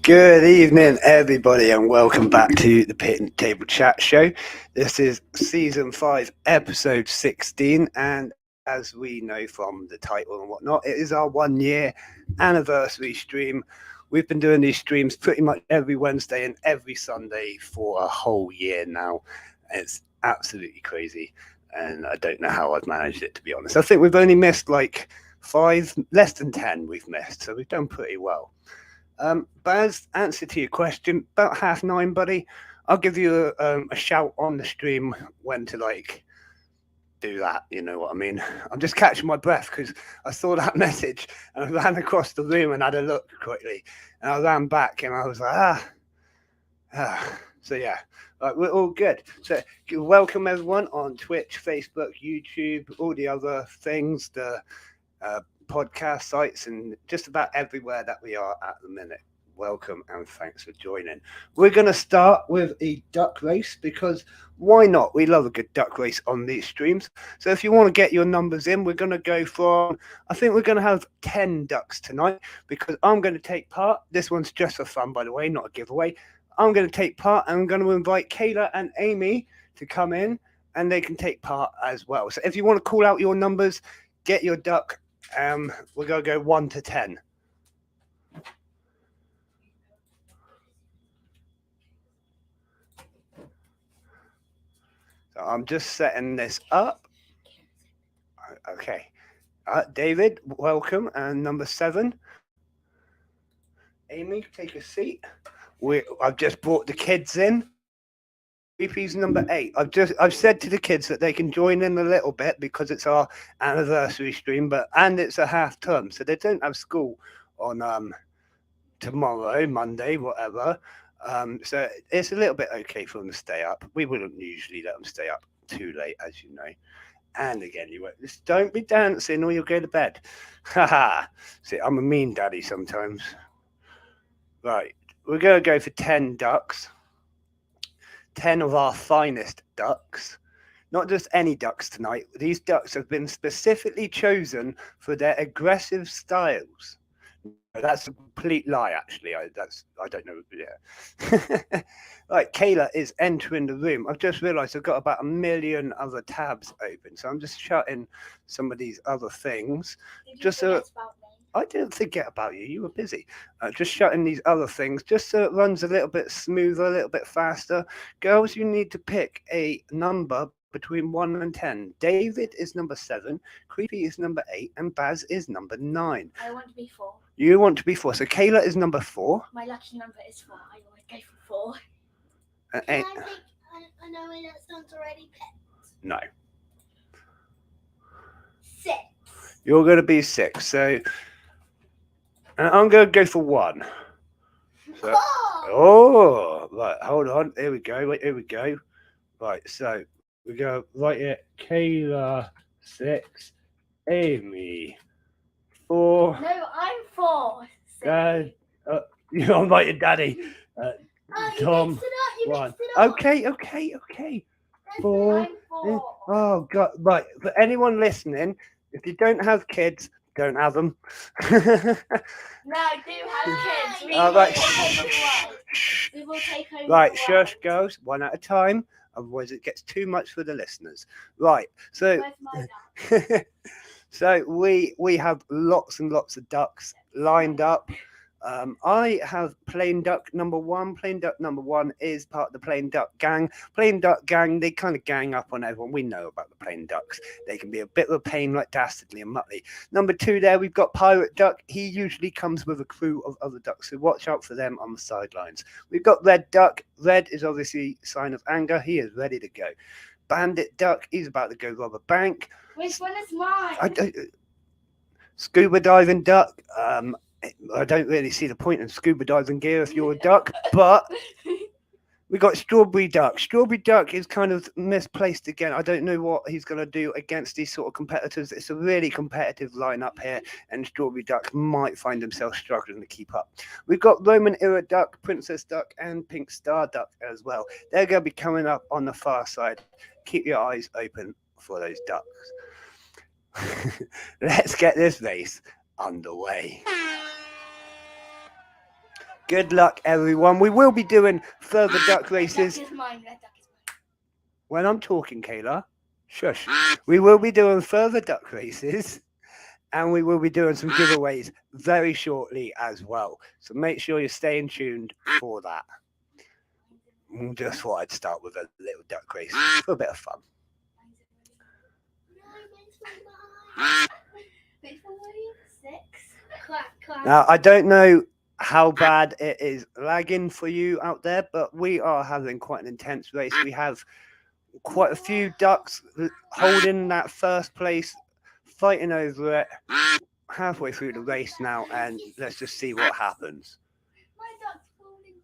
Good evening, everybody, and welcome back to the Pit and Table Chat Show. This is Season 5, Episode 16, and as we know from the title and whatnot, it is our 1 year anniversary stream. We've been doing these streams pretty much every Wednesday and every Sunday for a whole year now. It's absolutely crazy, and I don't know how I've managed it, to be honest. I think we've only missed like 5, less than 10 we've missed, so we've done pretty well. Baz, answer to your question, about 9:30, buddy. I'll give you a shout on the stream when to do that. You know what I mean? I'm just catching my breath because I saw that message and I ran across the room and had a look quickly, and I ran back and I was like, So yeah, we're all good. So welcome everyone on Twitch, Facebook, YouTube, all the other things, the podcast sites, and just about everywhere that we are at the minute. Welcome and thanks for joining. We're going to start with a duck race because why not? We love a good duck race on these streams. So if you want to get your numbers in, we're going to go from, I think we're going to have 10 ducks tonight because I'm going to take part. This one's just for fun, by the way, not a giveaway. I'm going to take part and I'm going to invite Kayla and Amy to come in and they can take part as well. So if you want to call out your numbers, get your duck. We're going to go 1 to 10. So I'm just setting this up. Okay. David, welcome. And number 7. Amy, take a seat. I've just brought the kids in. Creepy's number 8. I've said to the kids that they can join in a little bit because it's our anniversary stream, and it's a half term, so they don't have school on tomorrow, Monday, whatever. So it's a little bit okay for them to stay up. We wouldn't usually let them stay up too late, as you know. And again, you won't. Just don't be dancing or you'll go to bed. Haha. See, I'm a mean daddy sometimes. Right, we're going to go for 10 ducks. 10 of our finest ducks. Not just any ducks tonight. These ducks have been specifically chosen for their aggressive styles. That's a complete lie, actually. I don't know. Yeah. Right, Kayla is entering the room. I've just realised I've got about 1 million other tabs open, so I'm just shutting some of these other things. Just so I didn't forget about you. You were busy. Just shutting these other things, just so it runs a little bit smoother, a little bit faster. Girls, you need to pick a number between 1 and 10. David is number 7, Creepy is number 8, and Baz is number 9. I want to be 4. You want to be 4. So Kayla is number 4. My lucky number is 4. I always go for 4. Can I think I know that sounds already picked? No. 6. You're going to be 6. So I'm going to go for 1. So, right, hold on. Here we go. Right, so we go right here. Kayla 6, Amy 4. No, I'm 4. Dad, you're on your daddy. Tom, 1. Okay. 4. I'm 4. Oh God! Right, for anyone listening, if you don't have kids, don't have them. No, I do have kids. We will take over. Right, shush, girls, 1 at a time. Otherwise, it gets too much for the listeners. Right, so so we have lots and lots of ducks lined up. I have plain duck number 1. Plain duck number 1 is part of the plain duck gang. Plain duck gang, they kind of gang up on everyone. We know about the plain ducks. They can be a bit of a pain like Dastardly and Muttley. Number 2 there, we've got pirate duck. He usually comes with a crew of other ducks, so watch out for them on the sidelines. We've got red duck. Red is obviously a sign of anger. He is ready to go. Bandit duck, he's about to go rob a bank. Which one is mine? Scuba diving duck. I don't really see the point in scuba diving gear if you're a duck, but we got strawberry duck. Strawberry duck is kind of misplaced again. I don't know what he's going to do against these sort of competitors. It's a really competitive lineup here, and strawberry duck might find himself struggling to keep up. We've got Roman era duck, princess duck, and pink star duck as well. They're going to be coming up on the far side. Keep your eyes open for those ducks. Let's get this race underway. Good luck, everyone. We will be doing further duck races. Red duck is mine. Red duck is mine. When I'm talking, Kayla, shush. We will be doing further duck races, and we will be doing some giveaways very shortly as well. So make sure you're staying tuned for that. Just thought I'd start with a little duck race for a bit of fun. No, mine's from mine. Which one were you? 6. Quack, quack. Now, I don't know how bad it is lagging for you out there, but we are having quite an intense race. We have quite a few ducks holding that first place, fighting over it halfway through the race now, and let's just see what happens. My duck's falling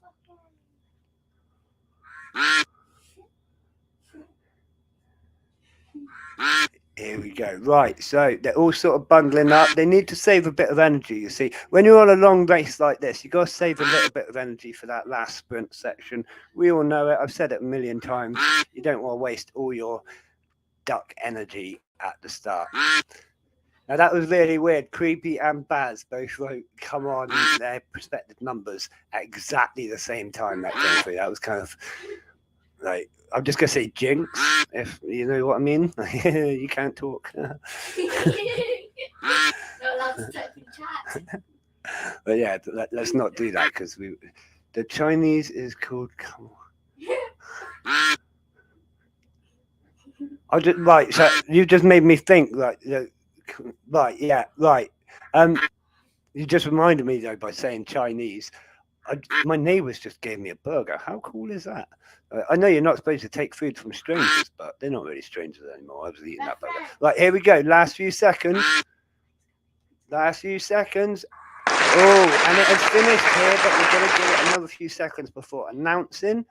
behind. Here we go. Right, so they're all sort of bundling up. They need to save a bit of energy, you see. When you're on a long race like this, you've got to save a little bit of energy for that last sprint section. We all know it. I've said it a million times. You don't want to waste all your duck energy at the start. Now, that was really weird. Creepy and Baz both wrote, come on, their respective numbers at exactly the same time that came through. That was kind of like, I'm just going to say jinx, if you know what I mean. You can't talk. Not allowed to type in chat. But yeah, let's not do that because the Chinese is called, come on. Right, so you just made me think, right, yeah, right. You just reminded me, though, by saying Chinese. My neighbours just gave me a burger. How cool is that? I know you're not supposed to take food from strangers, but they're not really strangers anymore. I was eating that burger. Right, here we go. Last few seconds. Last few seconds. Oh, and it has finished here, but we're going to give it another few seconds before announcing.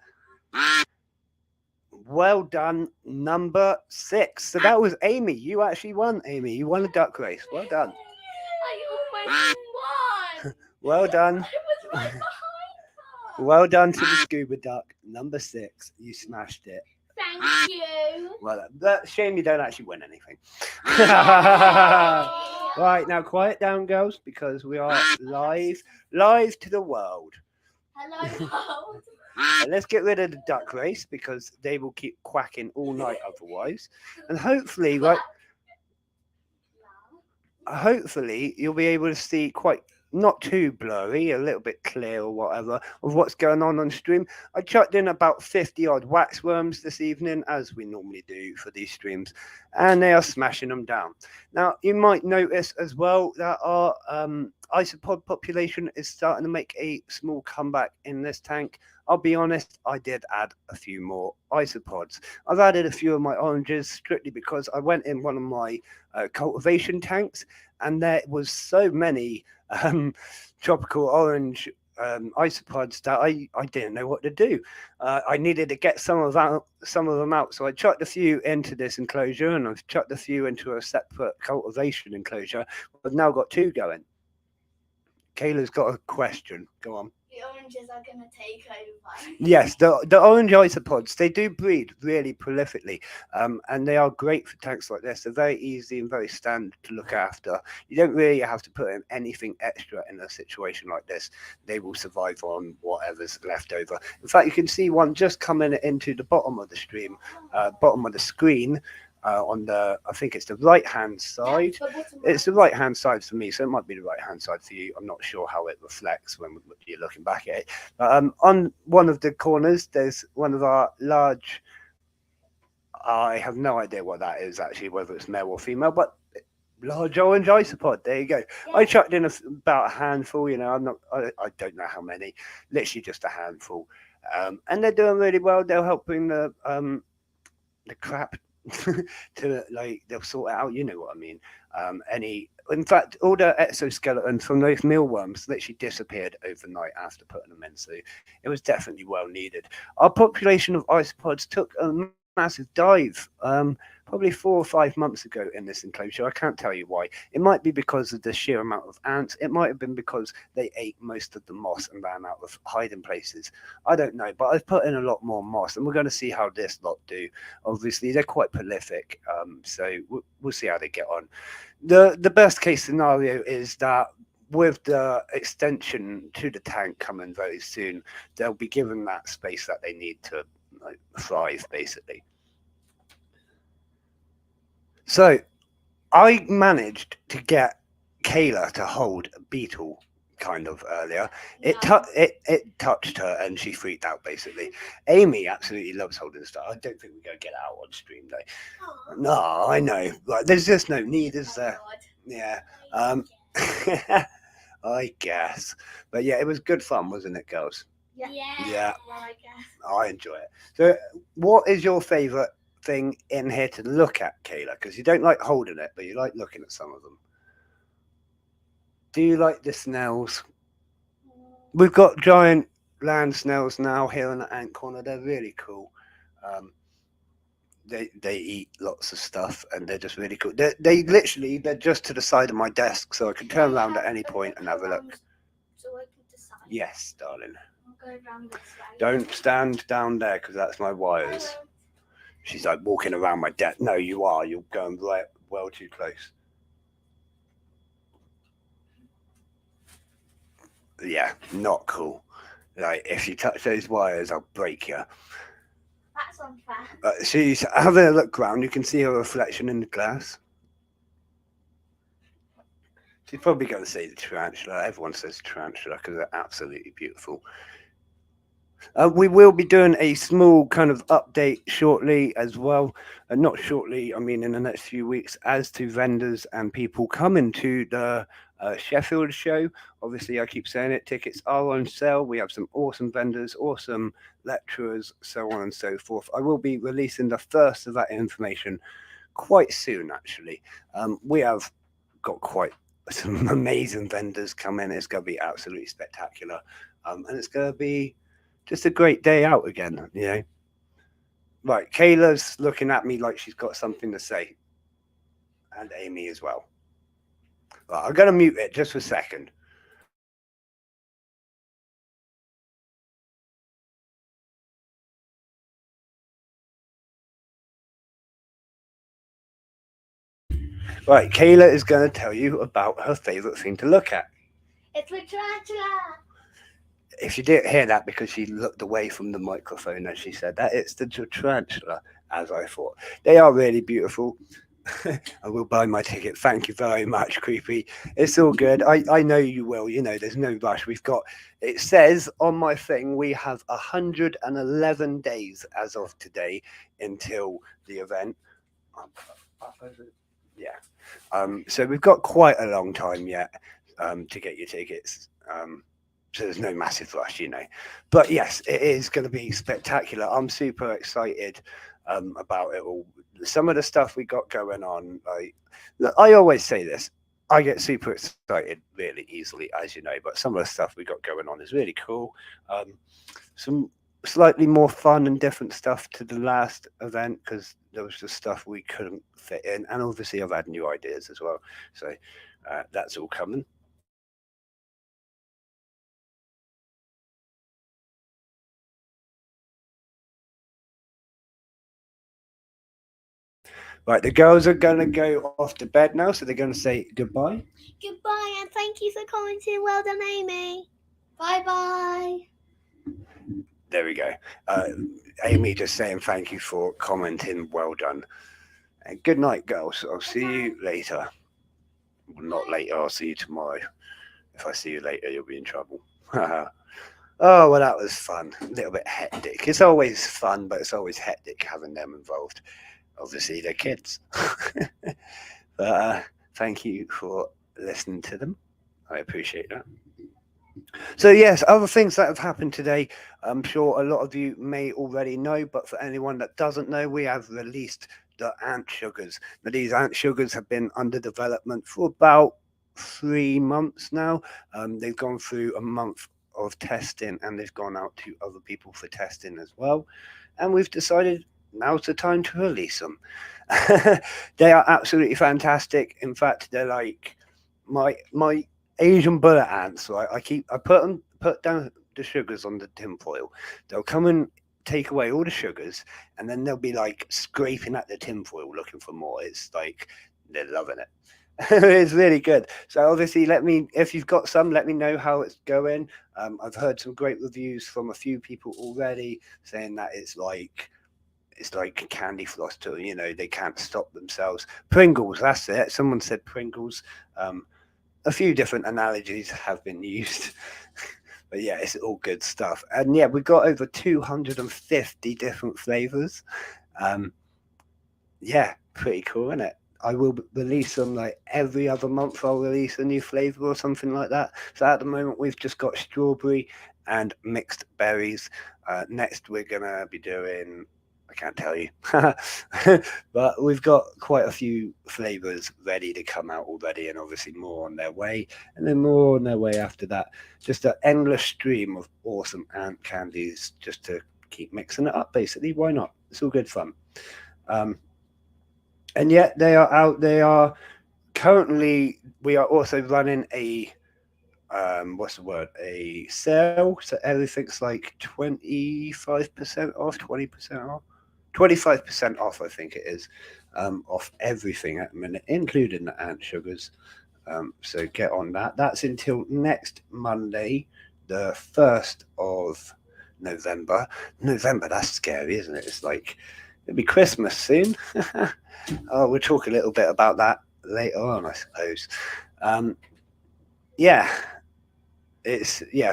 Well done, number 6. So that was Amy. You actually won, Amy. You won a duck race. Well done. I almost won. Well done. I was right behind her. Well done to the scuba duck, number 6. You smashed it. Thank you. Well, shame you don't actually win anything. Right, now quiet down, girls, because we are live to the world. Hello, world. And let's get rid of the duck race because they will keep quacking all night otherwise. And hopefully, right, hopefully you'll be able to see quite not too blurry, a little bit clear or whatever of what's going on stream. I chucked in about 50 odd waxworms this evening, as we normally do for these streams, and they are smashing them down. Now, you might notice as well that our isopod population is starting to make a small comeback in this tank. I'll be honest, I did add a few more isopods. I've added a few of my oranges strictly because I went in one of my cultivation tanks and there was so many tropical orange isopods that I didn't know what to do. I needed to get some of them out, so I chucked a few into this enclosure and I've chucked a few into a separate cultivation enclosure. I've now got 2 going. Kayla's got a question. Go on. The oranges are going to take over. Yes, the orange isopods, they do breed really prolifically, and they are great for tanks like this. They're very easy and very standard to look after. You don't really have to put in anything extra in a situation like this. They will survive on whatever's left over. In fact, you can see one just coming into the bottom of the stream, bottom of the screen. On the, I think it's the right hand side. It's the right hand side for me, so it might be the right hand side for you. I'm not sure how it reflects when you're looking back at it. On one of the corners, there's one of our large. I have no idea what that is actually, whether it's male or female, but large orange isopod. There you go. Yeah. I chucked in about a handful. You know, I don't know how many. Literally just a handful, and they're doing really well. They're helping the crap. To like they'll sort it out, you know what I mean. In fact, all the exoskeletons from those mealworms literally disappeared overnight after putting them in, so it was definitely well needed. Our population of isopods took a massive dive probably 4 or 5 months ago in this enclosure. I can't tell you why. It might be because of the sheer amount of ants. It might have been because they ate most of the moss and ran out of hiding places. I don't know, but I've put in a lot more moss, and we're going to see how this lot do. Obviously, they're quite prolific, so we'll see how they get on. The best case scenario is that with the extension to the tank coming very soon, they'll be given that space that they need to like thrive, basically. So I managed to get Kayla to hold a beetle kind of earlier. It touched her and she freaked out basically. Amy absolutely loves holding stuff. I don't think we're gonna get out on stream though. Aw. No, I know. Like, there's just no need, is there? Yeah. Um, I guess. But yeah, it was good fun, wasn't it, girls? Yeah. Yeah. Well, I guess. I enjoy it. So, what is your favourite thing in here to look at, Kayla? Because you don't like holding it, but you like looking at some of them. Do you like the snails? We've got giant land snails now here in the ant corner. They're really cool. Um, they eat lots of stuff and they're just really cool. They're just to the side of my desk, so I can turn around at any point and have a look. So I can decide. Yes, darling. I'll go around this way. Don't stand down there because that's my wires. She's like walking around my desk. No, you are. You're going right well too close. Yeah, not cool. Like if you touch those wires, I'll break you. That's unfair. She's having a look round. You can see her reflection in the glass. She's probably going to say the tarantula. Everyone says tarantula because they're absolutely beautiful. We will be doing a small kind of update shortly as well. Not shortly, I mean in the next few weeks, as to vendors and people coming to the Sheffield show. Obviously, I keep saying it, tickets are on sale. We have some awesome vendors, awesome lecturers, so on and so forth. I will be releasing the first of that information quite soon, actually. We have got quite some amazing vendors coming. It's going to be absolutely spectacular. And it's going to be just a great day out again, you know. Right, Kayla's looking at me like she's got something to say. And Amy as well. Right, I'm going to mute it just for a second. Right, Kayla is going to tell you about her favourite thing to look at. It's a tarantula. If you didn't hear that because she looked away from the microphone as she said that, it's the tarantula, as I thought. They are really beautiful. I will buy my ticket. Thank you very much, Creepy. It's all good. I know you will. You know, there's no rush. We've got, it says on my thing, we have 111 days as of today until the event. Yeah. So we've got quite a long time yet to get your tickets. So there's no massive rush, you know. But yes, it is going to be spectacular. I'm super excited about it all. Some of the stuff we got going on, look, I always say this. I get super excited really easily, as you know. But some of the stuff we got going on is really cool. Some slightly more fun and different stuff to the last event because there was just stuff we couldn't fit in. And obviously, I've had new ideas as well. So that's all coming. Right, the girls are going to go off to bed now, so they're going to say goodbye. Goodbye and thank you for commenting. Well done, Amy. Bye bye. There we go. Amy just saying thank you for commenting. Well done. And good night, girls. I'll see you later. Well, not later. I'll see you tomorrow. If I see you later, you'll be in trouble. Oh, well, that was fun. A little bit hectic. It's always fun, but it's always hectic having them involved. Obviously, they're kids. But thank you for listening to them. I appreciate that. So, yes, other things that have happened today, I'm sure a lot of you may already know, but for anyone that doesn't know, we have released the ant sugars. Now, these ant sugars have been under development for about 3 months now. They've gone through a month of testing and they've gone out to other people for testing as well. And we've decided now's the time to release them. They are absolutely fantastic. In fact, they're like my Asian bullet ants. Right, I put down the sugars on the tinfoil. They'll come and take away all the sugars, and then they'll be like scraping at the tinfoil looking for more. It's like they're loving it. It's really good. So obviously, if you've got some, let me know how it's going. I've heard some great reviews from a few people already saying that it's like candy floss too. They can't stop themselves. Pringles, that's it. Someone said Pringles. A few different analogies have been used. But yeah, it's all good stuff. And yeah, we've got over 250 different flavors. Yeah, pretty cool, isn't it? I will release them like every other month. I'll release a new flavor or something like that. So at the moment, we've just got strawberry and mixed berries. Next, we're gonna be doing. I can't tell you, but we've got quite a few flavors ready to come out already, and obviously more on their way, and then more on their way after that. Just an endless stream of awesome ant candies, just to keep mixing it up. Basically, why not? It's all good fun. And yet they are out. They are currently. We are also running a what's the word? A sale. So everything's like 25% off, 20% off, 25% off. I think it is off everything at the minute, including the ant sugars. So get on that. That's until next Monday, the 1st of November. November. That's scary, isn't it? It's like it'll be Christmas soon. Oh, we'll talk a little bit about that later on, I suppose. Yeah,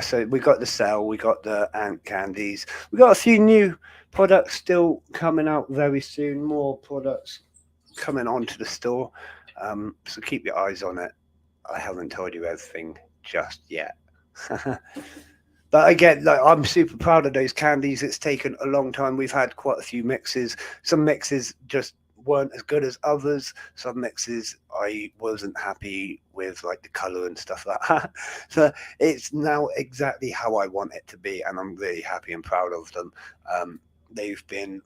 so we got the sale, we got the ant candies, we got a few new products still coming out very soon. More products coming onto the store. So keep your eyes on it. I haven't told you everything just yet. But again, like, I'm super proud of those candies. It's taken a long time. We've had quite a few mixes. Some mixes just weren't as good as others. Some mixes I wasn't happy with, like the color and stuff like that. So it's now exactly how I want it to be, and I'm really happy and proud of them. They've been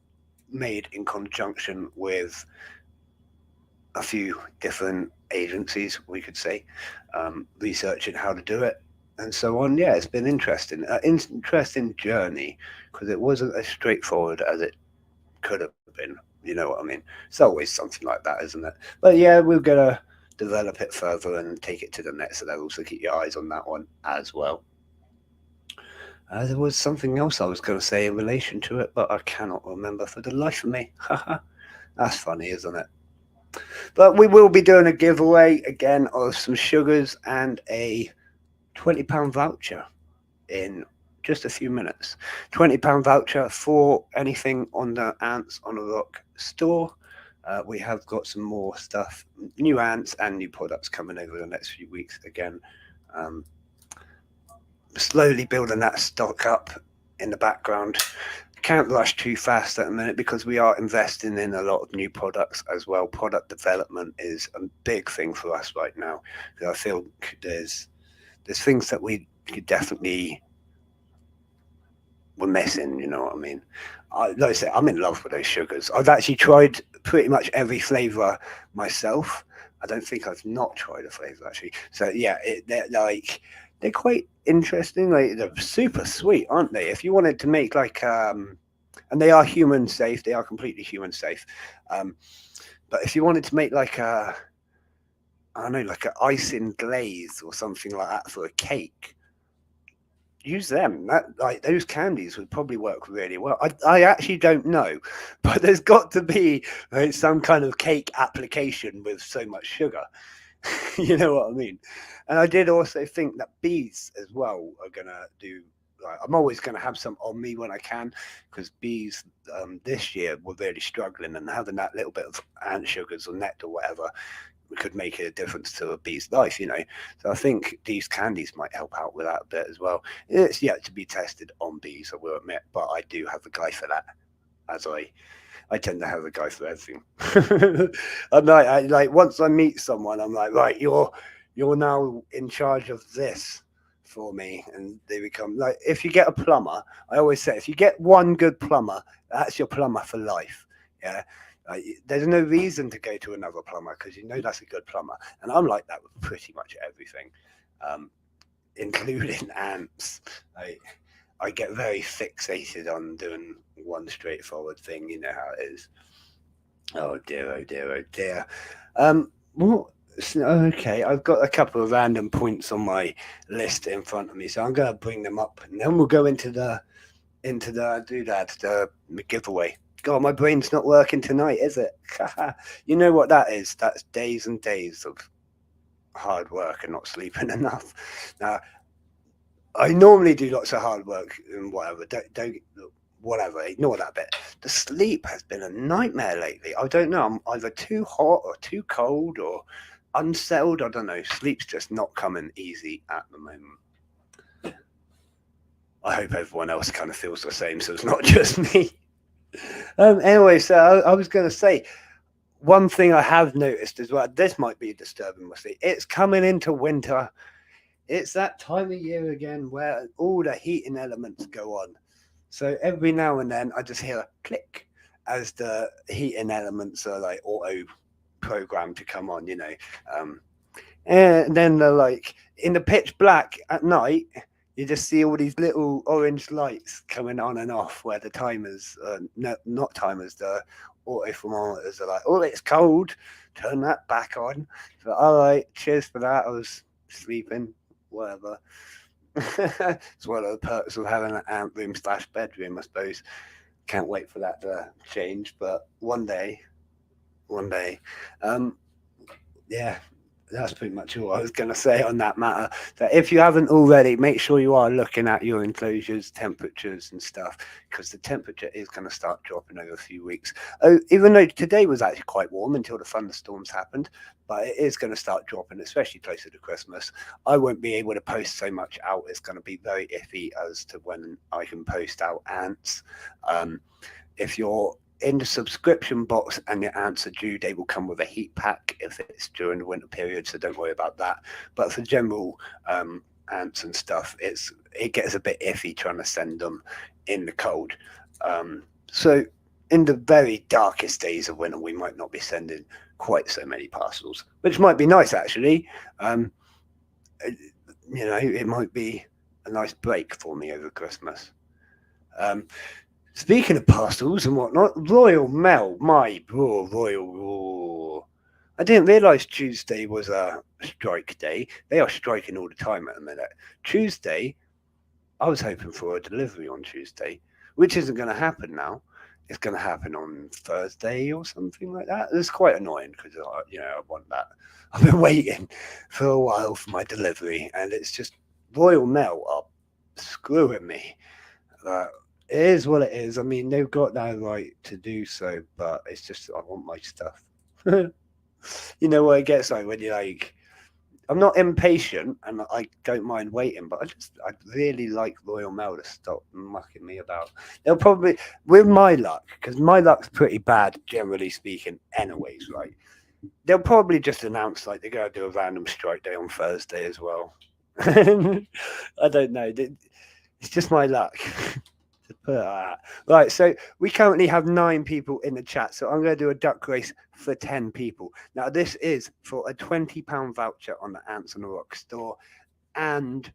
made in conjunction with a few different agencies, we could say, researching how to do it and so on. Yeah, it's been interesting. Interesting journey, because it wasn't as straightforward as it could have been. You know what I mean? It's always something like that, isn't it? But yeah, we're gonna develop it further and take it to the next level. So keep your eyes on that one as well. There was something else I was going to say in relation to it, but I cannot remember for the life of me. That's funny, isn't it? But we will be doing a giveaway again of some sugars and a £20 voucher in just a few minutes. £20 voucher for anything on the Ants on a Rock store. We have got some more stuff, new ants and new products coming over the next few weeks again. Slowly building that stock up in the background. Can't rush too fast at the minute because we are investing in a lot of new products as well. Product development is a big thing for us right now. I feel there's things that we could definitely were missing, you know what I mean? Like I say, I'm in love with those sugars. I've actually tried pretty much every flavour myself. I don't think I've not tried a flavour actually. So yeah, they're quite interesting. Like they're super sweet, aren't they? If you wanted to make like and they are human safe. They are completely human safe. But if you wanted to make like I don't know, like an icing glaze or something like that for a cake, use them. Like those candies would probably work really well. I actually don't know, but there's got to be some kind of cake application with so much sugar. You know what I mean? And I did also think that bees as well are gonna do. Like, I'm always going to have some on me when I can, because bees this year were really struggling, and having that little bit of ant sugars or nectar or whatever could make a difference to a bee's life, you know. So I think these candies might help out with that a bit as well. It's yet to be tested on bees, I will admit, but I do have a guy for that, as I tend to have a guy for everything. I'm like once I meet someone, I'm like, right, you're now in charge of this for me, and they become like, if you get a plumber, I always say, if you get one good plumber, that's your plumber for life. Yeah. There's no reason to go to another plumber because you know that's a good plumber, and I'm like that with pretty much everything, including ants. I get very fixated on doing one straightforward thing. You know how it is. Oh dear, oh dear, oh dear. What? Okay, I've got a couple of random points on my list in front of me, so I'm going to bring them up, and then we'll go into the doodad, the giveaway. God, my brain's not working tonight, is it? You know what that is? That's days and days of hard work and not sleeping enough. Now, I normally do lots of hard work and whatever. Don't whatever. Ignore that bit. The sleep has been a nightmare lately. I don't know. I'm either too hot or too cold or unsettled. I don't know. Sleep's just not coming easy at the moment. I hope everyone else kind of feels the same, so it's not just me. Anyway, so I was going to say, one thing I have noticed as well, this might be disturbing, we'll see. It's coming into winter. It's that time of year again where all the heating elements go on. So every now and then I just hear a click as the heating elements are like auto programmed to come on, and then they're like in the pitch black at night. You just see all these little orange lights coming on and off where the timers, no, not timers, the auto thermometers are like, oh, it's cold, turn that back on. So, all right, cheers for that. I was sleeping, whatever. It's one of the perks of having an amp room / bedroom, I suppose. Can't wait for that to change, but one day. Yeah, that's pretty much all I was going to say on that matter. That if you haven't already, make sure you are looking at your enclosures, temperatures and stuff, because the temperature is going to start dropping over a few weeks. Oh, even though today was actually quite warm until the thunderstorms happened, but it is going to start dropping, especially closer to Christmas. I won't be able to post so much out. It's going to be very iffy as to when I can post out ants. If you're in the subscription box and your ants are due, they will come with a heat pack if it's during the winter period, so don't worry about that. But for general ants and stuff, it gets a bit iffy trying to send them in the cold. So in the very darkest days of winter, we might not be sending quite so many parcels, which might be nice actually. It might be a nice break for me over Christmas. Speaking of parcels and whatnot, Royal Mail, Royal. I didn't realise Tuesday was a strike day. They are striking all the time at the minute. Tuesday, I was hoping for a delivery on Tuesday, which isn't going to happen now. It's going to happen on Thursday or something like that. It's quite annoying because, I want that. I've been waiting for a while for my delivery, and it's just Royal Mail are screwing me. It is what it is. I mean, they've got that right to do so, but it's just I want my stuff. You know what it gets like when you're like, I'm not impatient and I don't mind waiting, but I'd really like Royal Mail to stop mucking me about. They'll probably, with my luck, because my luck's pretty bad, generally speaking, anyways, right? They'll probably just announce like they're going to do a random strike day on Thursday as well. I don't know. It's just my luck. Right, so we currently have 9 people in the chat, so I'm going to do a duck race for 10 people. Now, this is for a £20 voucher on the Ants on the Rock store, and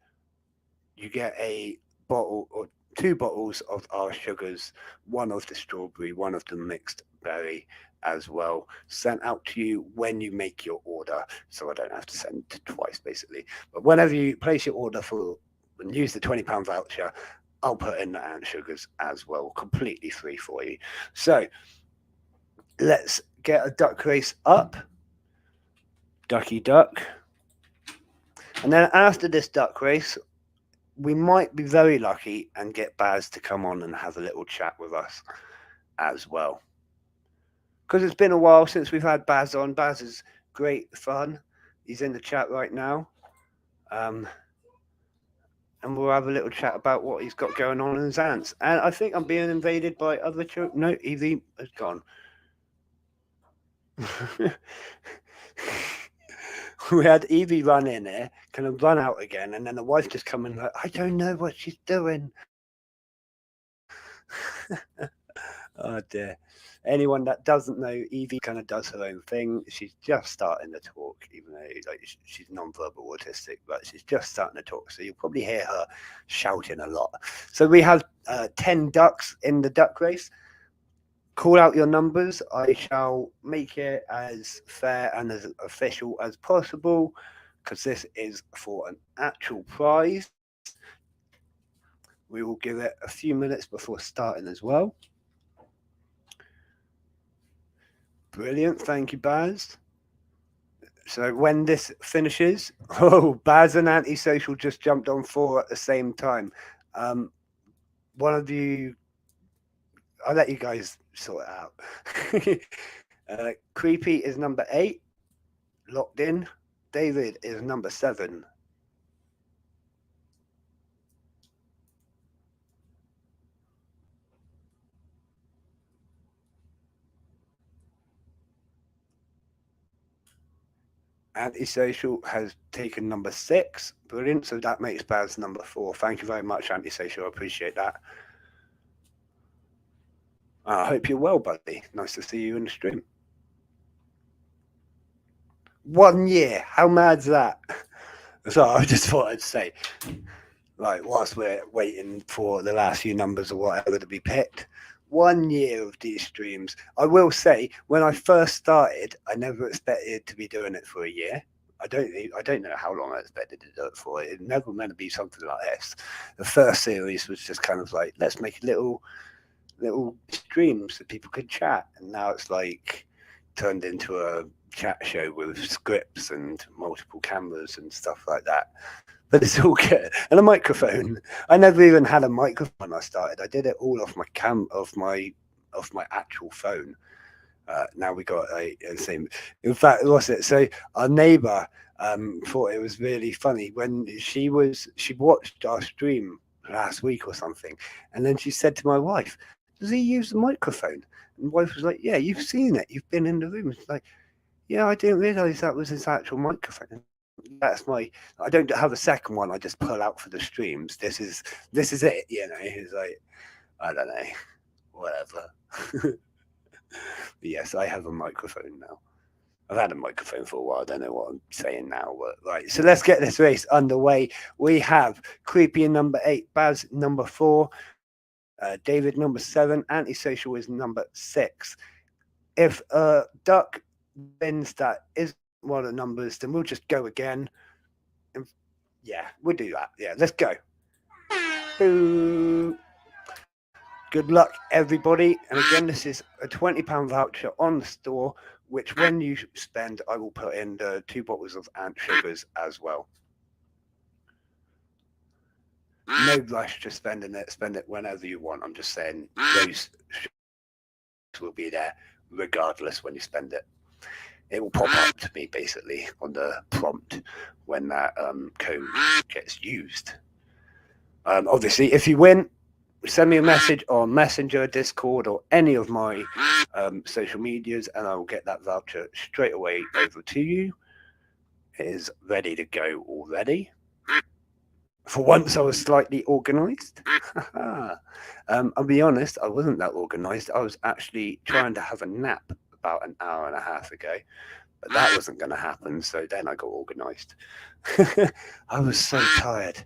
you get a bottle or 2 bottles of our sugars, one of the strawberry, one of the mixed berry as well, sent out to you when you make your order, so I don't have to send it twice, basically. But whenever you place your order for and use the £20 voucher, I'll put in the ant sugars as well, completely free for you. So let's get a duck race up. Ducky duck. And then after this duck race, we might be very lucky and get Baz to come on and have a little chat with us as well. Because it's been a while since we've had Baz on. Baz is great fun. He's in the chat right now. And we'll have a little chat about what he's got going on in his ants. And I think I'm being invaded by other children. No, Evie has gone. We had Evie run in there, kind of run out again, and then the wife just come in like, I don't know what she's doing. Oh dear. Anyone that doesn't know, Evie kind of does her own thing. She's just starting to talk, even though she's non-verbal autistic, but she's just starting to talk. So you'll probably hear her shouting a lot. So we have 10 ducks in the duck race. call out your numbers. I shall make it as fair and as official as possible because this is for an actual prize. We will give it a few minutes before starting as well. Brilliant. Thank you, Baz. So when this finishes, oh, Baz and Antisocial just jumped on 4 at the same time. One of you, I'll let you guys sort it out. Creepy is number 8, locked in. David is number 7. Antisocial has taken number 6. Brilliant. So that makes Baz number 4. Thank you very much, Antisocial. I appreciate that. I hope you're well, buddy. Nice to see you in the stream. 1 year. How mad's that? So I just thought I'd say, like, whilst we're waiting for the last few numbers or whatever to be picked, 1 year of these streams. I will say, when I first started, I never expected to be doing it for a year. I don't know how long I expected to do it for. It never meant to be something like this. The first series was just kind of like, let's make a little streams so people could chat, and now it's like turned into a chat show with scripts and multiple cameras and stuff like that. But it's all good. And a microphone. I never even had a microphone when I started. I did it all off my actual phone. Now we got a same. In fact, what's it? So our neighbour thought it was really funny when she watched our stream last week or something, and then she said to my wife, "Does he use the microphone?" And the wife was like, "Yeah, you've seen it. You've been in the room." It's like, "Yeah, I didn't realise that was his actual microphone." That's my. I don't have a second one. I just pull out for the streams. This is it. You know, it's like, I don't know, whatever. Yes, I have a microphone now. I've had a microphone for a while. I don't know what I'm saying now, but right. So let's get this race underway. We have Creepy in number 8, Baz number 4, David number 7, Antisocial is number 6. If Duck wins that isn't one of the numbers, then we'll just go again. And yeah, we'll do that. Yeah, let's go. Boo. Good luck, everybody. And again, this is a £20 voucher on the store, which when you spend, I will put in the 2 bottles of ant sugars as well. No rush to spending it. Spend it whenever you want. I'm just saying those will be there regardless when you spend it. It will pop up to me basically on the prompt when that code gets used. Obviously, if you win, send me a message on Messenger, Discord, or any of my social medias, and I will get that voucher straight away over to you. It is ready to go already. For once, I was slightly organised. I'll be honest, I wasn't that organised. I was actually trying to have a nap about an hour and a half ago, but that wasn't going to happen, so then I got organised. I was so tired.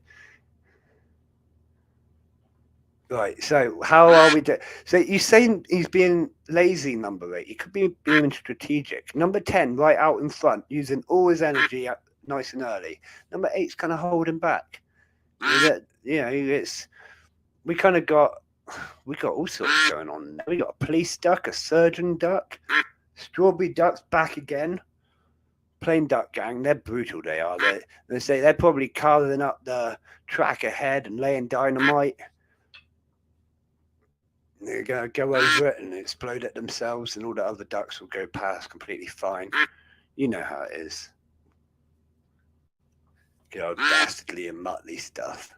Right, so how are we doing? So you're saying he's being lazy, number 8. He could be being strategic. Number 10, right out in front, using all his energy nice and early. Number 8's kind of holding back. You know, we got all sorts going on. We got a police duck, a surgeon duck, strawberry ducks back again. Plain duck gang, they're brutal. They are. They say they're probably carving up the track ahead and laying dynamite. They're going to go over it and explode it themselves, and all the other ducks will go past completely fine. You know how it is. Good old dastardly and muttly stuff.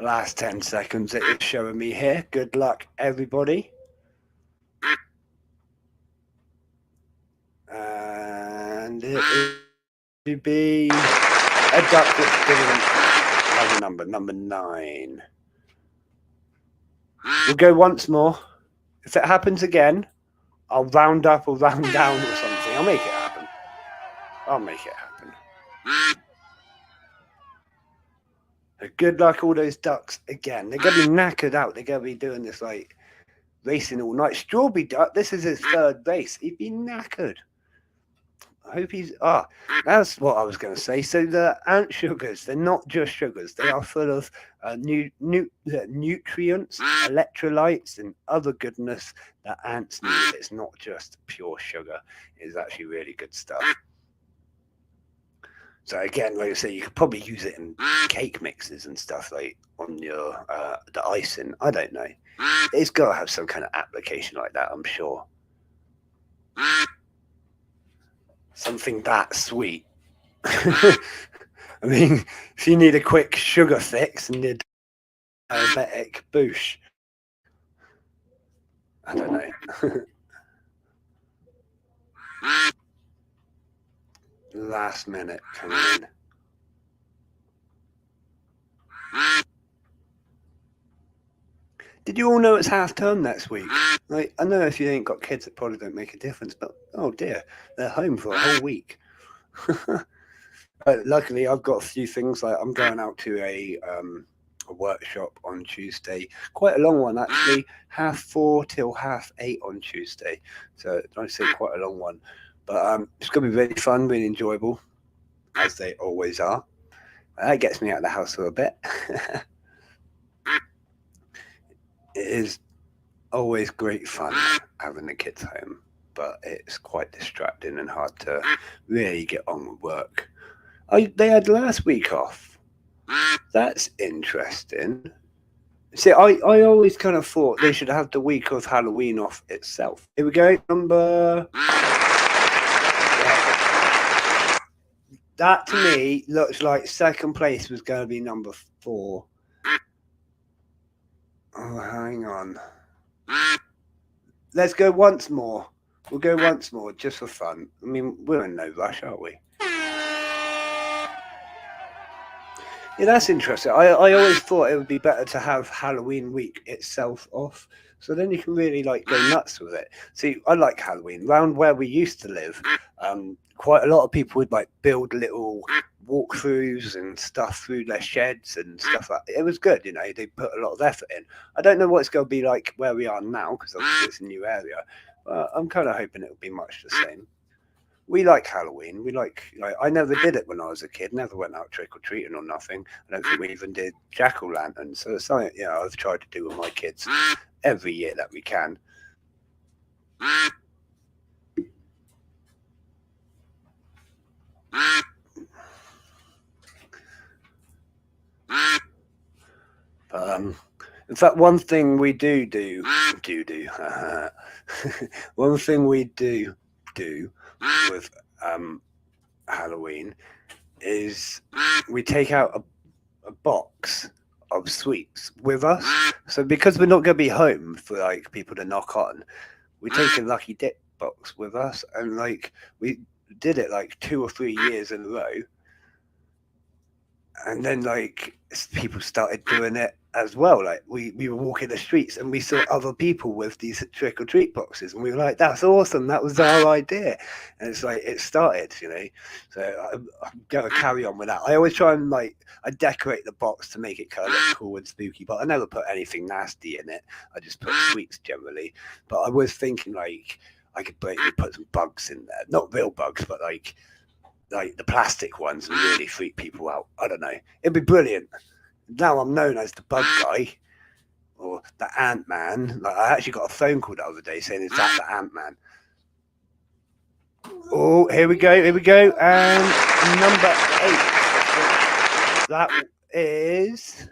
Last 10 seconds it is showing me here. Good luck, everybody. And it is to be a duck which didn't have a number 9. We'll go once more. If it happens again, I'll round up or round down or something. I'll make it happen. Good luck, all those ducks again. They're going to be knackered out. They're going to be doing this like racing all night. Strawberry duck, this is his third race. He'd be knackered. I hope he's. That's what I was going to say. So the ant sugars, they're not just sugars. They are full of nutrients, electrolytes, and other goodness that ants need. It's not just pure sugar. It's actually really good stuff. So again, like I say, you could probably use it in cake mixes and stuff, like on your the icing. I don't know. It's got to have some kind of application like that, I'm sure. Something that sweet. I mean, if you need a quick sugar fix and you're diabetic, boosh. I don't know. Last minute coming in. Did you all know it's half term next week? Like, I know if you ain't got kids, it probably don't make a difference, but oh dear, they're home for a whole week. Luckily, I've got a few things. Like I'm going out to a workshop on Tuesday, quite a long one actually, 4:30 till 8:30 on Tuesday. So I say quite a long one, but it's going to be really fun, really enjoyable, as they always are. That gets me out of the house for a bit. It is always great fun having the kids home, but it's quite distracting and hard to really get on with work. They had last week off. That's interesting. See, I always kind of thought they should have the week of Halloween off itself. Here we go, number... That to me looks like second place was going to be number 4. Oh, hang on. Let's go once more. We'll go once more just for fun. I mean, we're in no rush, aren't we? Yeah, that's interesting. I always thought it would be better to have Halloween week itself off, so then you can really like go nuts with it. See, I like Halloween. Round where we used to live, quite a lot of people would like build little walkthroughs and stuff through their sheds and stuff like that. It was good, you know, they put a lot of effort in. I don't know what it's going to be like where we are now, because obviously it's a new area, but I'm kind of hoping it'll be much the same. We like Halloween. We like I never did it when I was a kid. Never went out trick-or-treating or nothing. I don't think we even did jack-o'-lantern. So it's something, you know, I've tried to do with my kids every year that we can. But in fact, one thing we do one thing we do with Halloween is we take out a box of sweets with us. So because we're not going to be home for like people to knock on, we take a lucky dip box with us, and like we did it like 2 or 3 years in a row. And then like people started doing it as well. Like we were walking the streets and we saw other people with these trick or treat boxes, and we were like, "That's awesome! That was our idea." And it's like it started, you know. So I'm gonna carry on with that. I always try and like I decorate the box to make it kind of look cool and spooky, but I never put anything nasty in it. I just put sweets generally. But I was thinking like I could put some bugs in there, not real bugs, but like the plastic ones, and really freak people out. I don't know. It'd be brilliant. Now I'm known as the bug guy or the Ant Man. Like I actually got a phone call the other day saying, "Is that the Ant Man?" Oh, here we go. And number 8. That is.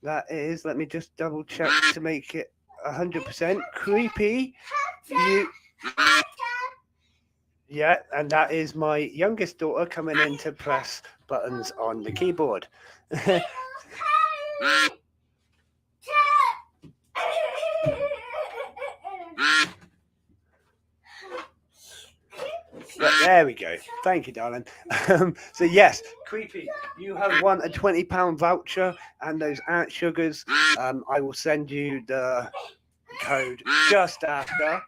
Let me just double check to make it 100% creepy. Yeah, and that is my youngest daughter coming in to press buttons on the keyboard. There we go. Thank you, darling. So yes, creepy. You have won a £20 voucher and those ant sugars. I will send you the code just after.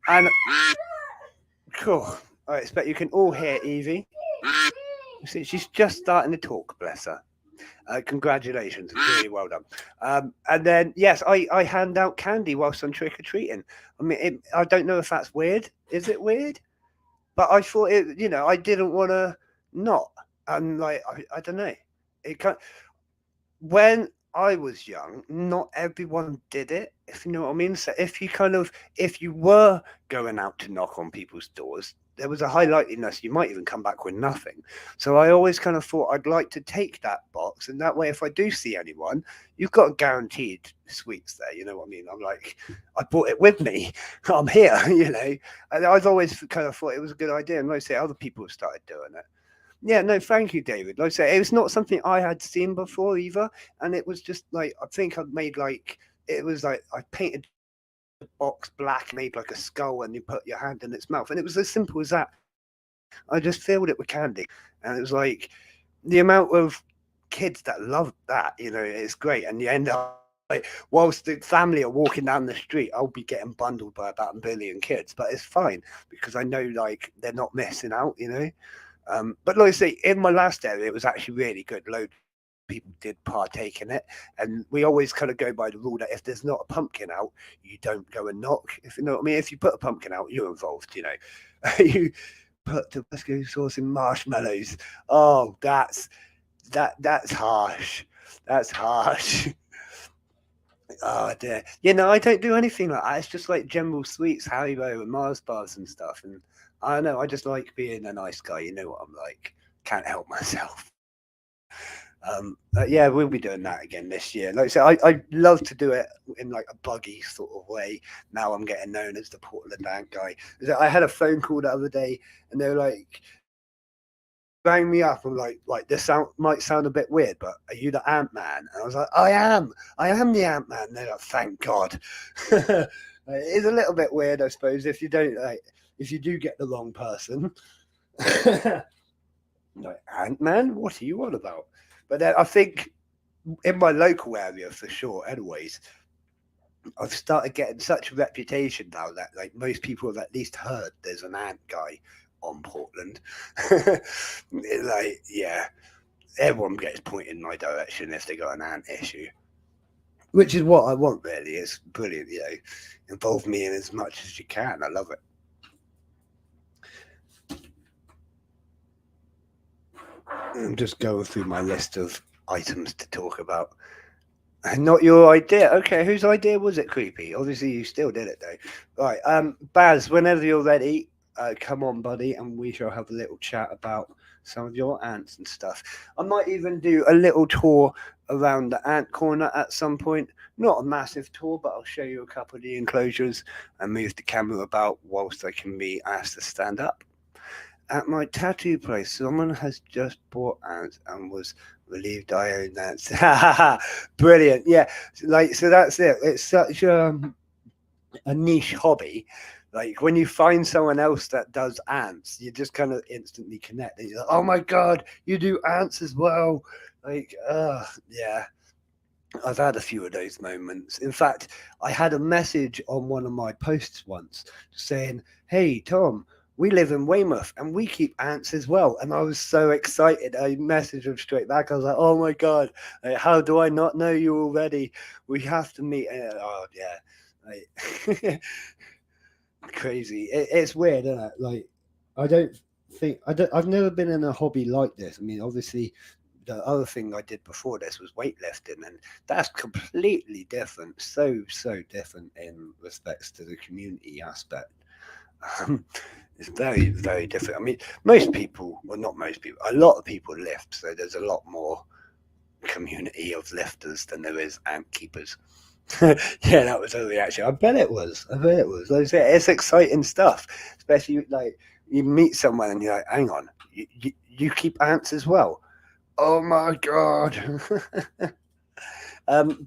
And cool. I expect you can all hear Evie. See, she's just starting to talk, bless her. Congratulations, really well done. And then, yes, I hand out candy whilst I'm trick or treating. I mean, I don't know if that's weird. Is it weird? But I thought it, I didn't want to not. And like, I don't know. It can When I was young, not everyone did it, if you know what I mean. So if you were going out to knock on people's doors, there was a high likeliness you might even come back with nothing. So I always kind of thought I'd like to take that box, and that way, if I do see anyone, you've got guaranteed sweets there. You know what I mean? I'm like, I brought it with me. I'm here, And I've always kind of thought it was a good idea, and like I say, other people have started doing it. Yeah, no, thank you, David. Like I say, it was not something I had seen before either, and it was just like I think I'd made like it was like I painted the box black, made like a skull, and you put your hand in its mouth, and it was as simple as that. I just filled it with candy, and it was like the amount of kids that loved that. It's great, and you end up like whilst the family are walking down the street, I'll be getting bundled by about a billion kids, but it's fine because I know like they're not missing out. But like I say, in my last area, it was actually really good. Loads of people did partake in it, and we always kind of go by the rule that if there's not a pumpkin out, you don't go and knock. If you know what I mean. If you put a pumpkin out, you're involved. You put Tabasco sauce in marshmallows. Oh, that's harsh. That's harsh. Oh dear. I don't do anything like that. It's just like general sweets, Haribo and Mars bars and stuff. And I don't know, I just like being a nice guy. You know what I'm like. Can't help myself. Yeah, we'll be doing that again this year. Like I said, I love to do it in like a buggy sort of way. Now I'm getting known as the Portland Ant guy. I had a phone call the other day, and they were like, rang me up and like this might sound a bit weird, but are you the Ant Man? And I was like, I am the Ant Man. They're like, thank God. It's a little bit weird, I suppose, if you do get the wrong person. Like, Ant Man, what are you on about? But then I think in my local area, for sure, anyways, I've started getting such a reputation now that like most people have at least heard there's an ant guy on Portland. Like, yeah, everyone gets pointed in my direction if they got an ant issue, which is what I want. Really, it's brilliant. Involve me in as much as you can. I love it. I'm just going through my list of items to talk about. Not your idea. Okay, whose idea was it, Creepy? Obviously, you still did it, though. Right, Baz, whenever you're ready, come on, buddy, and we shall have a little chat about some of your ants and stuff. I might even do a little tour around the ant corner at some point. Not a massive tour, but I'll show you a couple of the enclosures and move the camera about whilst I can be asked to stand up. At my tattoo place, someone has just bought ants and was relieved I own ants. Brilliant. Yeah. So that's it. It's such a niche hobby. Like when you find someone else that does ants, you just kind of instantly connect. And you're like, oh my God, you do ants as well. Like, yeah. I've had a few of those moments. In fact, I had a message on one of my posts once saying, hey, Tom, we live in Weymouth and we keep ants as well. And I was so excited. I messaged him straight back. I was like, oh my God, how do I not know you already? We have to meet. Oh, yeah. Like, crazy. It's weird, isn't it? Like, I've never been in a hobby like this. I mean, obviously, the other thing I did before this was weightlifting, and that's completely different. So different in respects to the community aspect. It's very, very different. I mean, most people, well, not most people, a lot of people lift, so there's a lot more community of lifters than there is ant keepers. Yeah, that was a reaction. I bet it was. Like I say, it's exciting stuff, especially like you meet someone and you're like, hang on, you keep ants as well? Oh my God.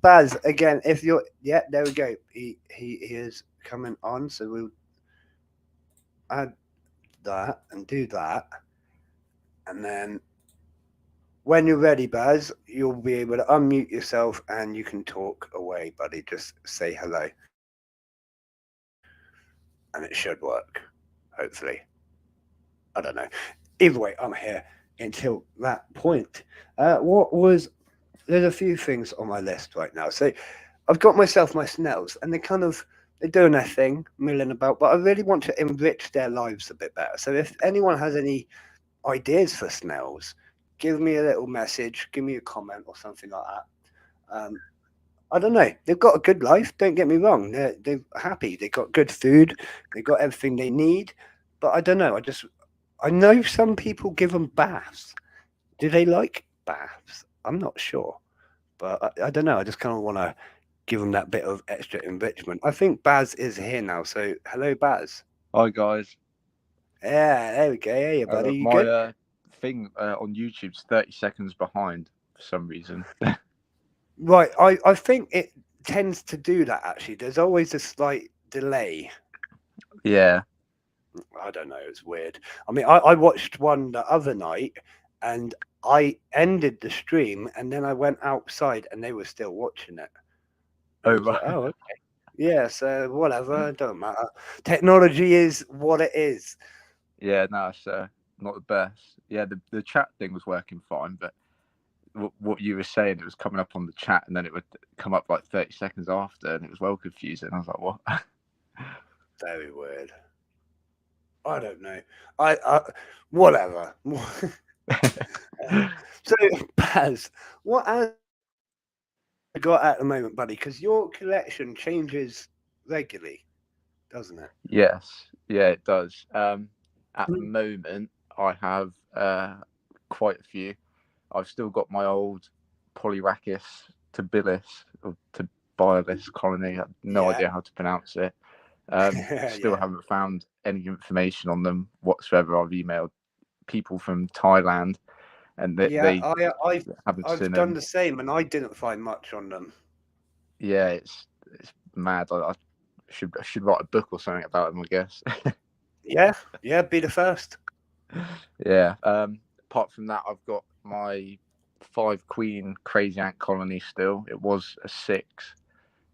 Baz, again, if you're, yeah, there we go. He is coming on, so we'll add that and do that, and then when you're ready, Baz, you'll be able to unmute yourself and you can talk away, buddy. Just say hello, and it should work, hopefully. I don't know. Either way, I'm here. until that point. What was There's a few things on my list right now. So I've got myself my snails, and they're doing their thing, milling about. But I really want to enrich their lives a bit better. So if anyone has any ideas for snails, give me a little message, give me a comment or something like that. I don't know. They've got a good life. Don't get me wrong. They're happy. They've got good food. They've got everything they need. But I don't know. I know some people give them baths. Do they like baths? I'm not sure. But I don't know. I just kind of want to give them that bit of extra enrichment. I think Baz is here now. So hello, Baz. Hi guys. Yeah, there we go. Hey, buddy. You My good? thing on YouTube's 30 seconds behind for some reason. Right. I think it tends to do that actually. There's always a slight delay. Yeah. I don't know. It's weird. I mean, I watched one the other night and I ended the stream and then I went outside and they were still watching it. I Oh was like, right. oh, okay. Yeah, so whatever, it don't matter. Technology is what it is. Yeah, no, it's not the best. Yeah, the chat thing was working fine, but what you were saying, it was coming up on the chat and then it would come up like 30 seconds after and it was well confusing. I was like, what? Very weird. I don't know. I whatever. So, Baz, what else you got at the moment, buddy? Because your collection changes regularly, doesn't it? Yes, yeah, it does. At the moment, I have quite a few. I've still got my old Polyrachis tabilis or Tobialis colony. I have no Yeah. idea how to pronounce it. Still Yeah. haven't found any information on them whatsoever. I've emailed people from Thailand, and Yeah, they haven't I've seen done them. the same, and I didn't find much on them. Yeah, it's mad. I should write a book or something about them, I guess. Yeah, be the first. Yeah. Apart from that, I've got my 5 queen crazy ant colony still. It was a 6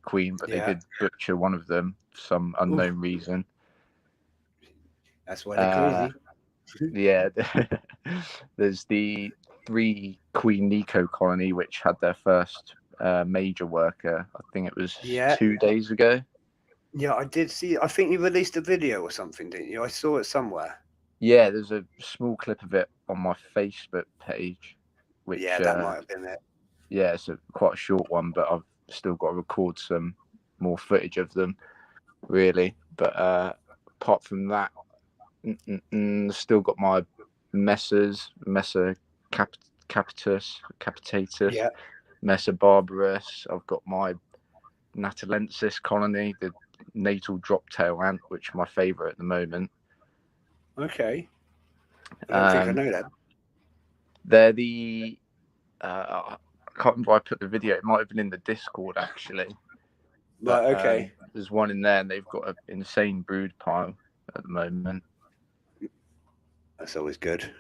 queen, but they Yeah, did butcher one of them for some unknown reason. that's why they're Uh, crazy. yeah. There's the 3 queen Nico colony, which had their first major worker. I think it was Yeah, 2 days ago. yeah, I did see. I think you released a video or something, didn't you? I saw it somewhere. Yeah, there's a small clip of it on my Facebook page, which Yeah, that might have been it. yeah, it's quite a short one, but I've still got to record some more footage of them, really. But apart from that, still got my Messa capitatus, Yeah. Messa barbarus. I've got my Natalensis colony, the natal droptail ant, which are my favourite at the moment. Okay. I don't think I know that. They're the I can't remember where I put the video. It might have been in the Discord actually. But Right. Okay. there's one in there, and they've got an insane brood pile at the moment. That's always good.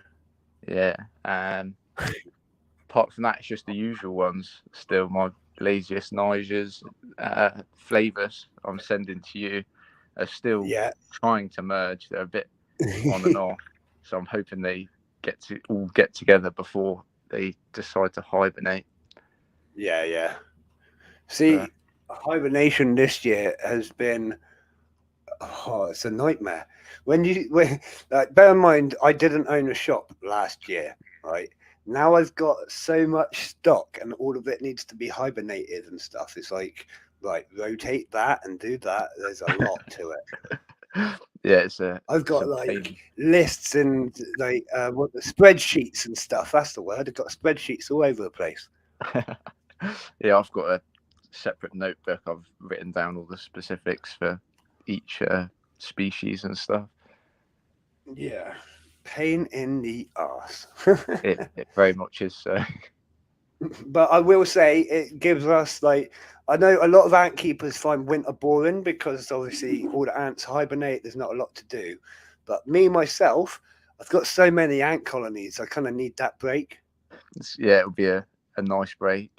Yeah. Apart from that, it's just the usual ones. Still, my laziest Nigers, flavors I'm sending to you are still trying to merge. They're a bit on and off, so I'm hoping they all get together before they decide to hibernate. Yeah. See, hibernation this year has been it's a nightmare. When bear in mind, I didn't own a shop last year, right? Now I've got so much stock, and all of it needs to be hibernated and stuff. It's like, right, rotate that and do that. There's a lot to it. Yeah, I've got pain. lists and what the spreadsheets and stuff. That's the word. I've got spreadsheets all over the place. Yeah, I've got a separate notebook. I've written down all the specifics for each species and stuff. Yeah, pain in the arse. It very much is so. But I will say it gives us I know a lot of ant keepers find winter boring because obviously all the ants hibernate. There's not a lot to do. But me myself, I've got so many ant colonies. I kind of need that break. Yeah, it'll be a nice break.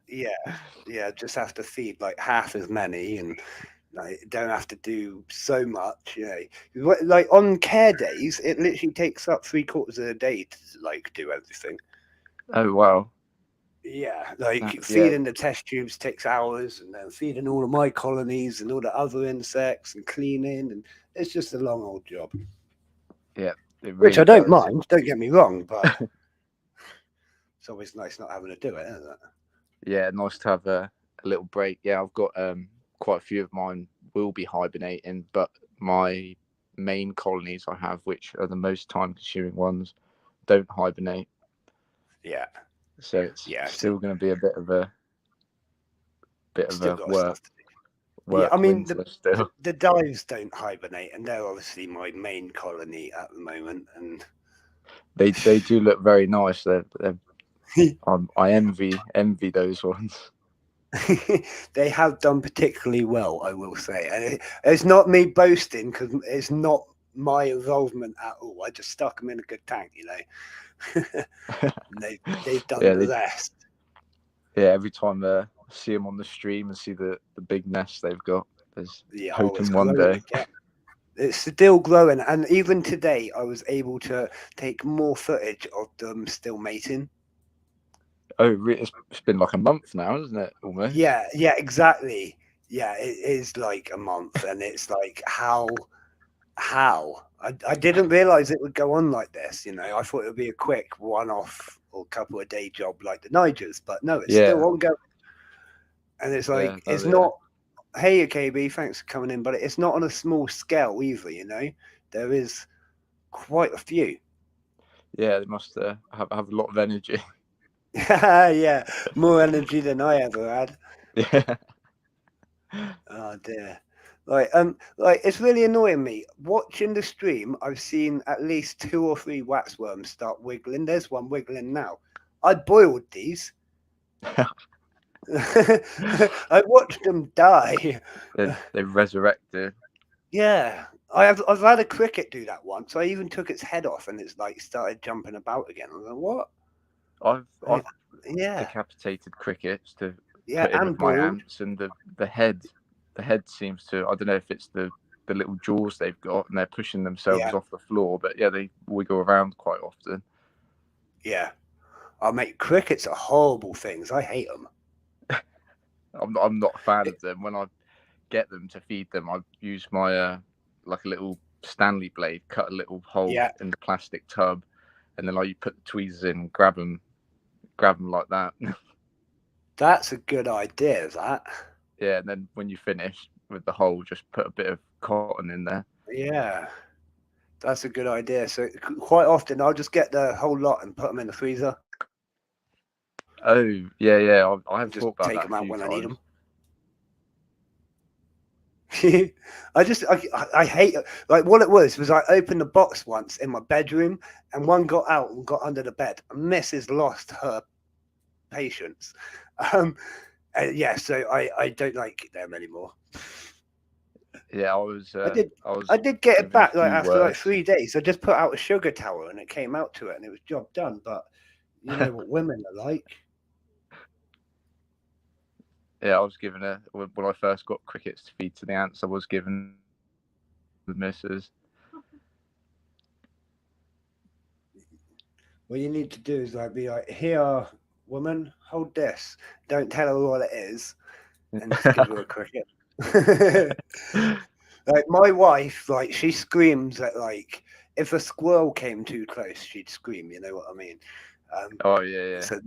Yeah, just have to feed like half as many and Like, don't have to do so much, Like on care days, it literally takes up 3/4 of the day to like do everything. Oh wow. Yeah, like Yeah. feeding the test tubes takes hours, and then feeding all of my colonies and all the other insects and cleaning, and it's just a long old job. Yeah. It Which I really don't does. mind. Don't get me wrong, but it's always nice not having to do it, isn't it? Yeah, nice to have a little break. Yeah, I've got quite a few of mine will be hibernating, but my main colonies I have, which are the most time consuming ones, don't hibernate. Yeah, So it's still going to be a bit of a still got work stuff to do. Yeah, I mean winter still. the dives don't hibernate, and they're obviously my main colony at the moment. And They do look very nice. I envy those ones. they have done particularly well, I will say. And it's not me boasting, because it's not my involvement at all. I just stuck them in a good tank, they've done Yeah, the rest. Yeah, every time I see them on the stream and see the big nest they've got, there's hoping one day. Again. It's still growing, and even today I was able to take more footage of them still mating. Oh, it's been like a month now, isn't it? Almost. Yeah, exactly. Yeah, it is like a month, and it's like how I didn't realize it would go on like this. I thought it would be a quick one-off or couple of day job like the Nigers, but no, it's still ongoing. And it's like it's not. Hey, KB, thanks for coming in, but it's not on a small scale either. There is quite a few. Yeah, they must have a lot of energy. Yeah, more energy than I ever had. Yeah. Oh dear. Like it's really annoying me. Watching the stream, I've seen at least 2 or 3 waxworms start wiggling. There's one wiggling now. I boiled these. I watched them die. They resurrected. Yeah. I've had a cricket do that once. I even took its head off, and it's like started jumping about again. I was like, what? I've Yeah. decapitated crickets to Yeah, put in and with my boiled. ants, and the head seems to, I don't know if it's the little jaws they've got and they're pushing themselves off the floor, but yeah, they wiggle around quite often. Yeah. Oh mate, crickets are horrible things. I hate them. I'm not a fan of them. When I get them to feed them, I use my like a little Stanley blade, cut a little hole in the plastic tub, and then you put the tweezers in, grab them like that. That's a good idea, that. Yeah, and then when you finish with the hole, just put a bit of cotton in there. Yeah, that's a good idea. So quite often I'll just get the whole lot and put them in the freezer. Oh yeah. I have just thought about take that them out when I need them. I hate it. Like what it was I opened the box once in my bedroom, and one got out and got under the bed. And Mrs. lost her patience. So I don't like them anymore. Yeah, I did get it back after words. 3 days. I just put out a sugar tower and it came out to it, and it was job done. But you know what women are like. Yeah, I was given when I first got crickets to feed to the ants, I was given the missus. What you need to do is be like, here, woman, hold this. Don't tell her what it is, and just give her a cricket. Like my wife, she screams at if a squirrel came too close, she'd scream. You know what I mean? Oh yeah. So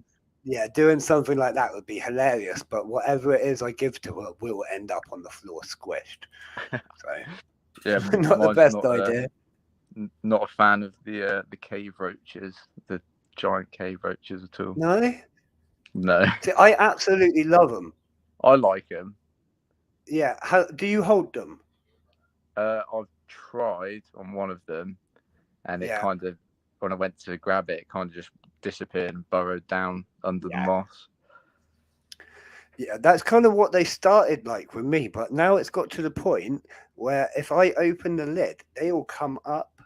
yeah, doing something like that would be hilarious. But whatever it is I give to her will end up on the floor squished. So yeah, not the best idea. Not a fan of the cave roaches, the giant cave roaches at all. No. See, I absolutely love them. I like them. Yeah. How do you hold them? I've tried on one of them, and it kind of, when I went to grab it, it kind of just disappeared and burrowed down under the moss. Yeah, that's kind of what they started like with me, but now it's got to the point where if I open the lid, they all come up,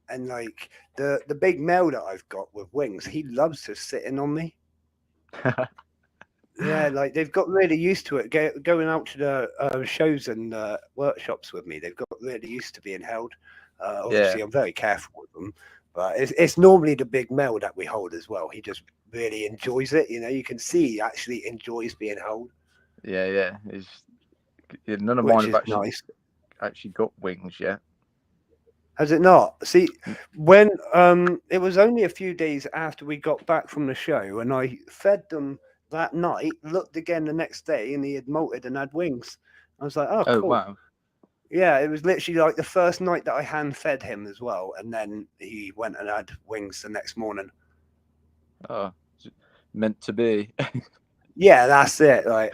and the big male that I've got with wings, he loves to sit in on me. Yeah, like they've got really used to it. Going out to the shows and workshops with me, they've got really used to being held. Obviously, Yeah, I'm very careful with them, but it's normally the big male that we hold as well. He just really enjoys it. You know, you can see he actually enjoys being held, yeah. None of mine which have is nice. actually got wings yet. Has it not? See, when it was only a few days after we got back from the show, and I fed them that night, looked again the next day, and he had molted and had wings. I was like, oh, Oh cool. wow. Yeah, it was literally like the first night that I hand fed him as well, and then he went and had wings the next morning. Oh, meant to be. Yeah, that's it. Like,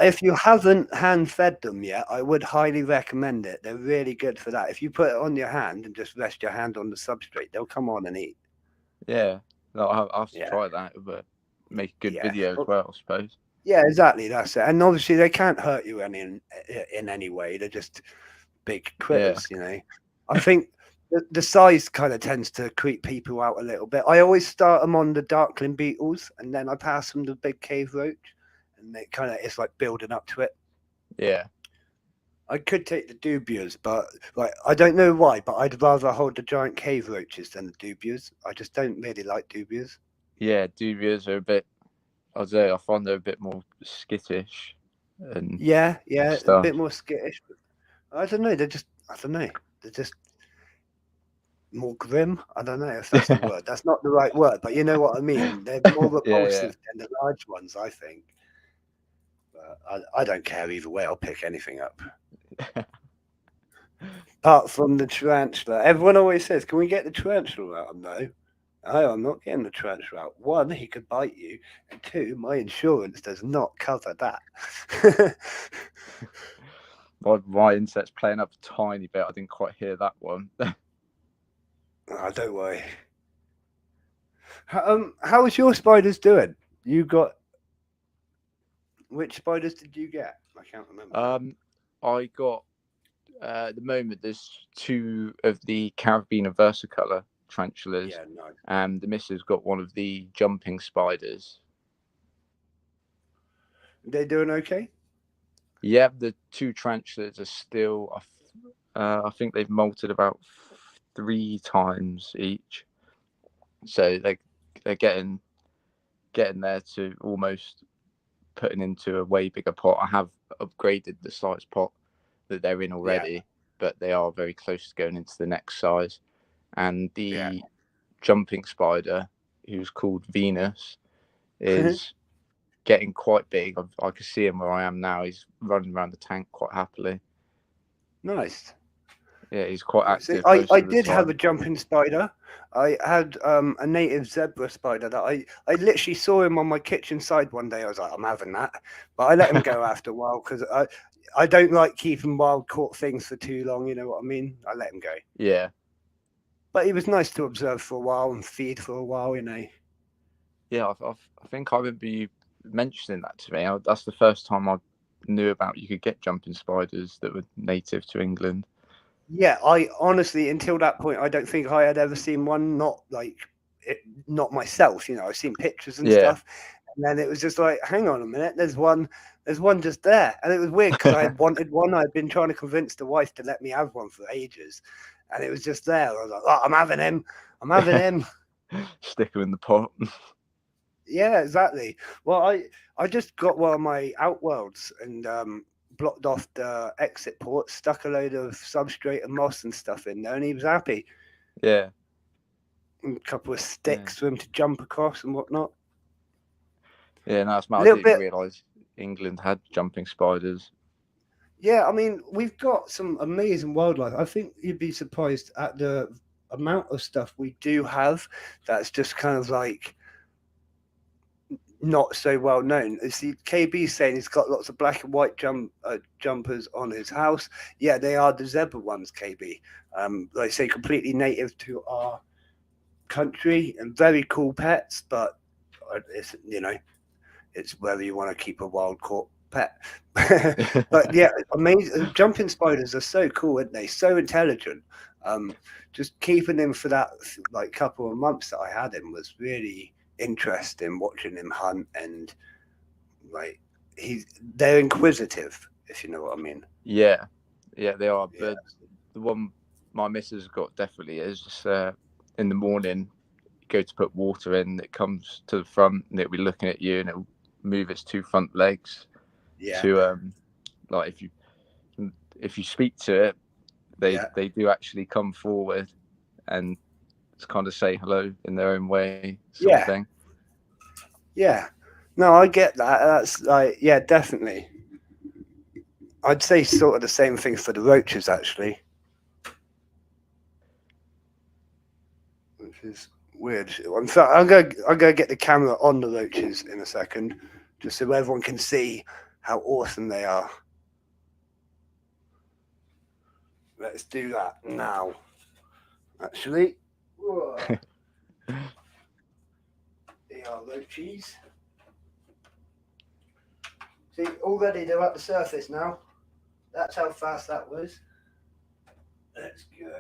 if you haven't hand fed them yet, I would highly recommend it. They're really good for that. If you put it on your hand and just rest your hand on the substrate, they'll come on and eat. Yeah, no, I'll have to Yeah, try that, but make a good yeah. video as well, I suppose. Yeah, exactly. That's it. And obviously, they can't hurt you in any way. They're just big critters, you know. I think the size kind of tends to creep people out a little bit. I always start them on the darkling beetles, and then I pass them the big cave roach, and it's like building up to it. Yeah, I could take the dubias, but like I don't know why, but I'd rather hold the giant cave roaches than the dubias. I just don't really like dubias. yeah. Dubias are a bit. I'd say I find they're a bit more skittish and Yeah, a stuff. bit more skittish. I don't know. I don't know. They're just more grim. I don't know if that's the word. That's not the right word, but you know what I mean. They're more repulsive than the large ones, I think. But I don't care either way. I'll pick anything up. Apart from the tarantula. Everyone always says, can we get the tarantula out? No, I'm not getting the tarantula out. One, he could bite you. And two, my insurance does not cover that. My insect's playing up a tiny bit. I didn't quite hear that one. Oh, don't worry. How is your spiders doing? You got which spiders did you get? I can't remember. I got at the moment there's 2 of the Carabiner versicolor tarantulas, Yeah, nice. and the missus got one of the jumping spiders. They doing okay? Yeah, the 2 tarantulas are still. I think they've molted about 3 times each, so they're getting there to almost putting into a way bigger pot. I have upgraded the size pot that they're in already, but they are very close to going into the next size. And the jumping spider, who's called Venus, is getting quite big. I can see him where I am now. He's running around the tank quite happily. Nice. Yeah, he's quite active. I did have a jumping spider. I had a native zebra spider that I literally saw him on my kitchen side one day. I was like, I'm having that. But I let him go after a while because I don't like keeping wild caught things for too long. You know what I mean? I let him go. Yeah. But he was nice to observe for a while and feed for a while, you know. Yeah, I think I remember you mentioning that to me. That's the first time I knew about you could get jumping spiders that were native to England. Yeah, I honestly, until that point, I don't think I had ever seen one. Not myself, you know. I've seen pictures and stuff, and then it was just like, hang on a minute, there's one just there, and it was weird because I had wanted one. I'd been trying to convince the wife to let me have one for ages, and it was just there. I was like, oh, I'm having him. Stick him in the pot. Yeah, exactly. Well, I just got one of my outworlds and blocked off the exit port, stuck a load of substrate and moss and stuff in there, and he was happy. Yeah. And a couple of sticks for him to jump across and whatnot. Yeah, no, it's mad. I didn't realise England had jumping spiders. Yeah, I mean, we've got some amazing wildlife. I think you'd be surprised at the amount of stuff we do have that's just kind of like not so well known. See, KB saying he's got lots of black and white jumpers on his house. Yeah, they are the zebra ones, KB. Like I say, completely native to our country and very cool pets, but it's, you know, it's whether you want to keep a wild caught pet. But yeah, amazing. Jumping spiders are so cool, aren't they? So intelligent. Just keeping him for that like couple of months that I had him was really interesting, watching him hunt and like they're inquisitive, if you know what I mean. Yeah, they are. Yeah. But the one my missus got definitely is just in the morning, you go to put water in, it comes to the front and it'll be looking at you and it'll move its two front legs to like if you speak to it, they do actually come forward and just kind of say hello in their own way, sort of thing. Yeah. No, I get that. That's like, yeah, definitely. I'd say sort of the same thing for the roaches, actually. Which is weird. In fact, I'm gonna get the camera on the roaches in a second, just so everyone can see how awesome they are. Let's do that now. Actually, they are roaches. See, already they're at the surface now. That's how fast that was. Let's go.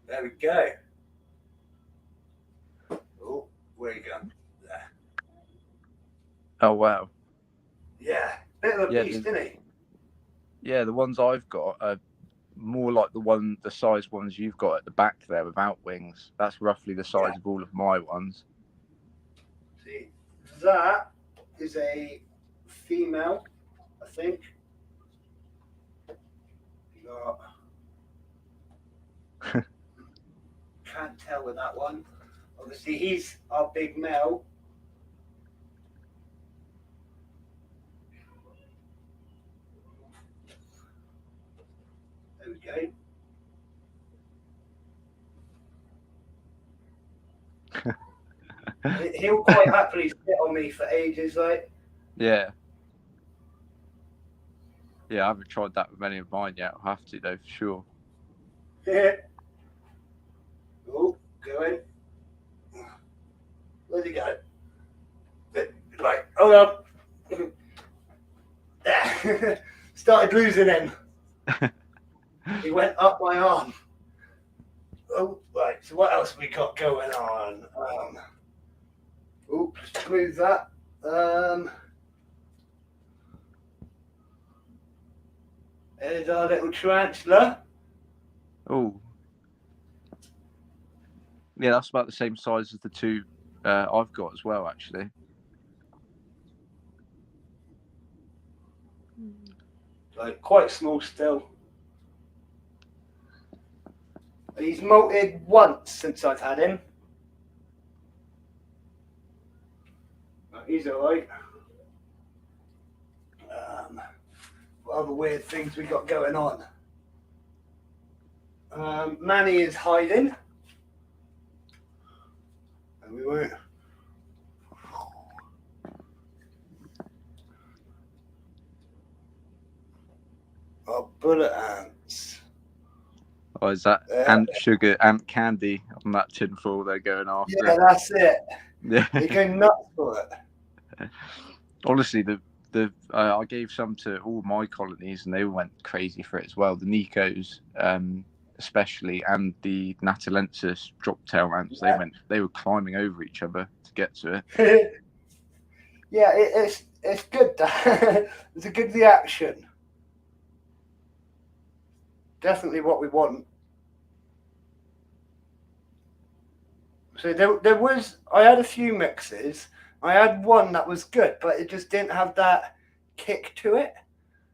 There we go. Oh, where you going? There. Oh wow. Yeah, bit of a beast, isn't he? Yeah, the ones I've got are more like the size ones you've got at the back there without wings. That's roughly the size of all of my ones. See, that is a female, I think. Can't tell with that one. Obviously, he's our big male. There we go. He'll quite happily sit on me for ages, right? Yeah. Yeah, I haven't tried that with any of mine yet. I'll have to though, for sure. Yeah. Oh, go in. Where'd he go? Right, hold on. Started losing him. He went up my arm. Oh, right. So what else we got going on? Oops, move that. There's our little tarantula. Oh. Yeah, that's about the same size as the two I've got as well, actually. Like quite small still. He's molted once since I've had him. He's alright. What other weird things we got going on? Manny is hiding. And we won't. Oh, bullet ants. Oh, is that ant sugar, ant candy on that tinfoil they're going after? Yeah, that's it. Yeah. They're going nuts for it. Honestly, I gave some to all my colonies and they went crazy for it as well. The Nicos, especially, and the Natalensis droptail ants, they were climbing over each other to get to it. Yeah, it's good. It's a good reaction. Definitely what we want. So I had a few mixes. I had one that was good, but it just didn't have that kick to it.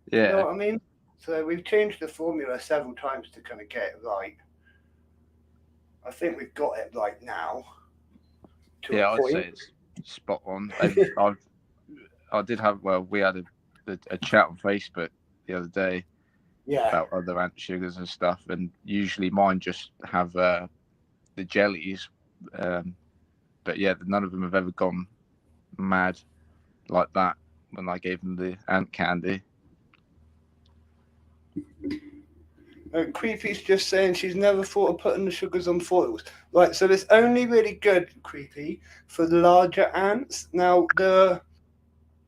Yeah. You know what I mean? So we've changed the formula several times to kind of get it right. I think we've got it right now. Yeah, I'd say it's spot on. I did have, we had a chat on Facebook the other day about other ant sugars and stuff, and usually mine just have the jellies, but yeah, none of them have ever gone mad like that when I gave them the ant candy. Creepy's just saying she's never thought of putting the sugars on foils. Right, so it's only really good, Creepy, for the larger ants. Now, the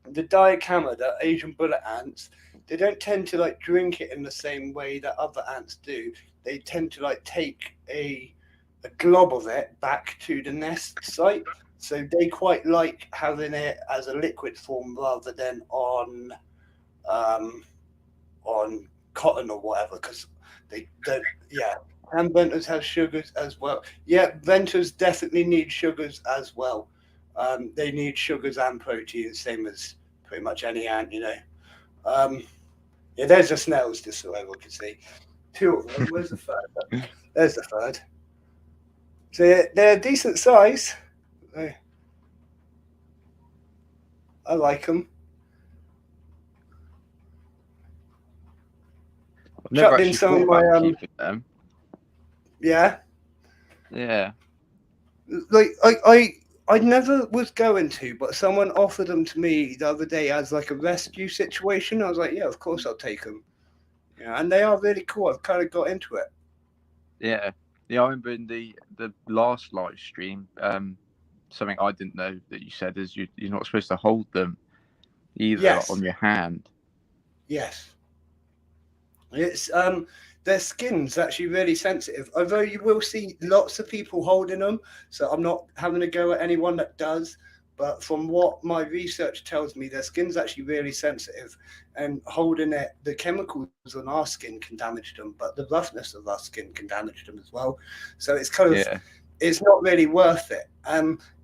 diacama, the Asian bullet ants, they don't tend to drink it in the same way that other ants do. They tend to take a a glob of it back to the nest site. So they quite like having it as a liquid form rather than on cotton or whatever, because they don't. Yeah, and Venters has sugars as well. Yeah, Venters definitely need sugars as well. They need sugars and protein, same as pretty much any ant, Yeah, there's the snails, just so everyone can see. Two of them. Where's the third? There's the third. So they're decent size. I like them. I've never Chucked in actually some thought of my about keeping them. yeah. Yeah. Like I never was going to, but someone offered them to me the other day as like a rescue situation. I was like, yeah, of course I'll take them. Yeah, and they are really cool. I've kind of got into it. Yeah. Yeah, I remember in the last live stream, something I didn't know that you said is you're not supposed to hold them either Yes. on your hand. Yes. It's their skin's actually really sensitive. Although you will see lots of people holding them, so I'm not having a go at anyone that does. But from what my research tells me, their skin's actually really sensitive, and holding it, the chemicals on our skin can damage them, but the roughness of our skin can damage them as well. So it's kind of, it's not really worth it.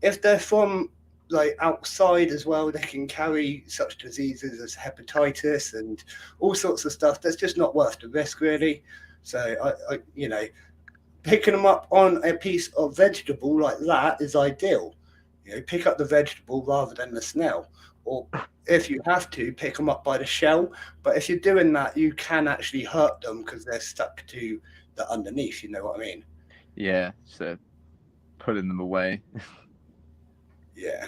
If they're from like outside as well, they can carry such diseases as hepatitis and all sorts of stuff. That's just not worth the risk, really. So I picking them up on a piece of vegetable like that is ideal. Pick up the vegetable rather than the snail, or if you have to, pick them up by the shell. But if you're doing that, you can actually hurt them because they're stuck to the underneath. You know what I mean? Yeah. So pulling them away. Yeah.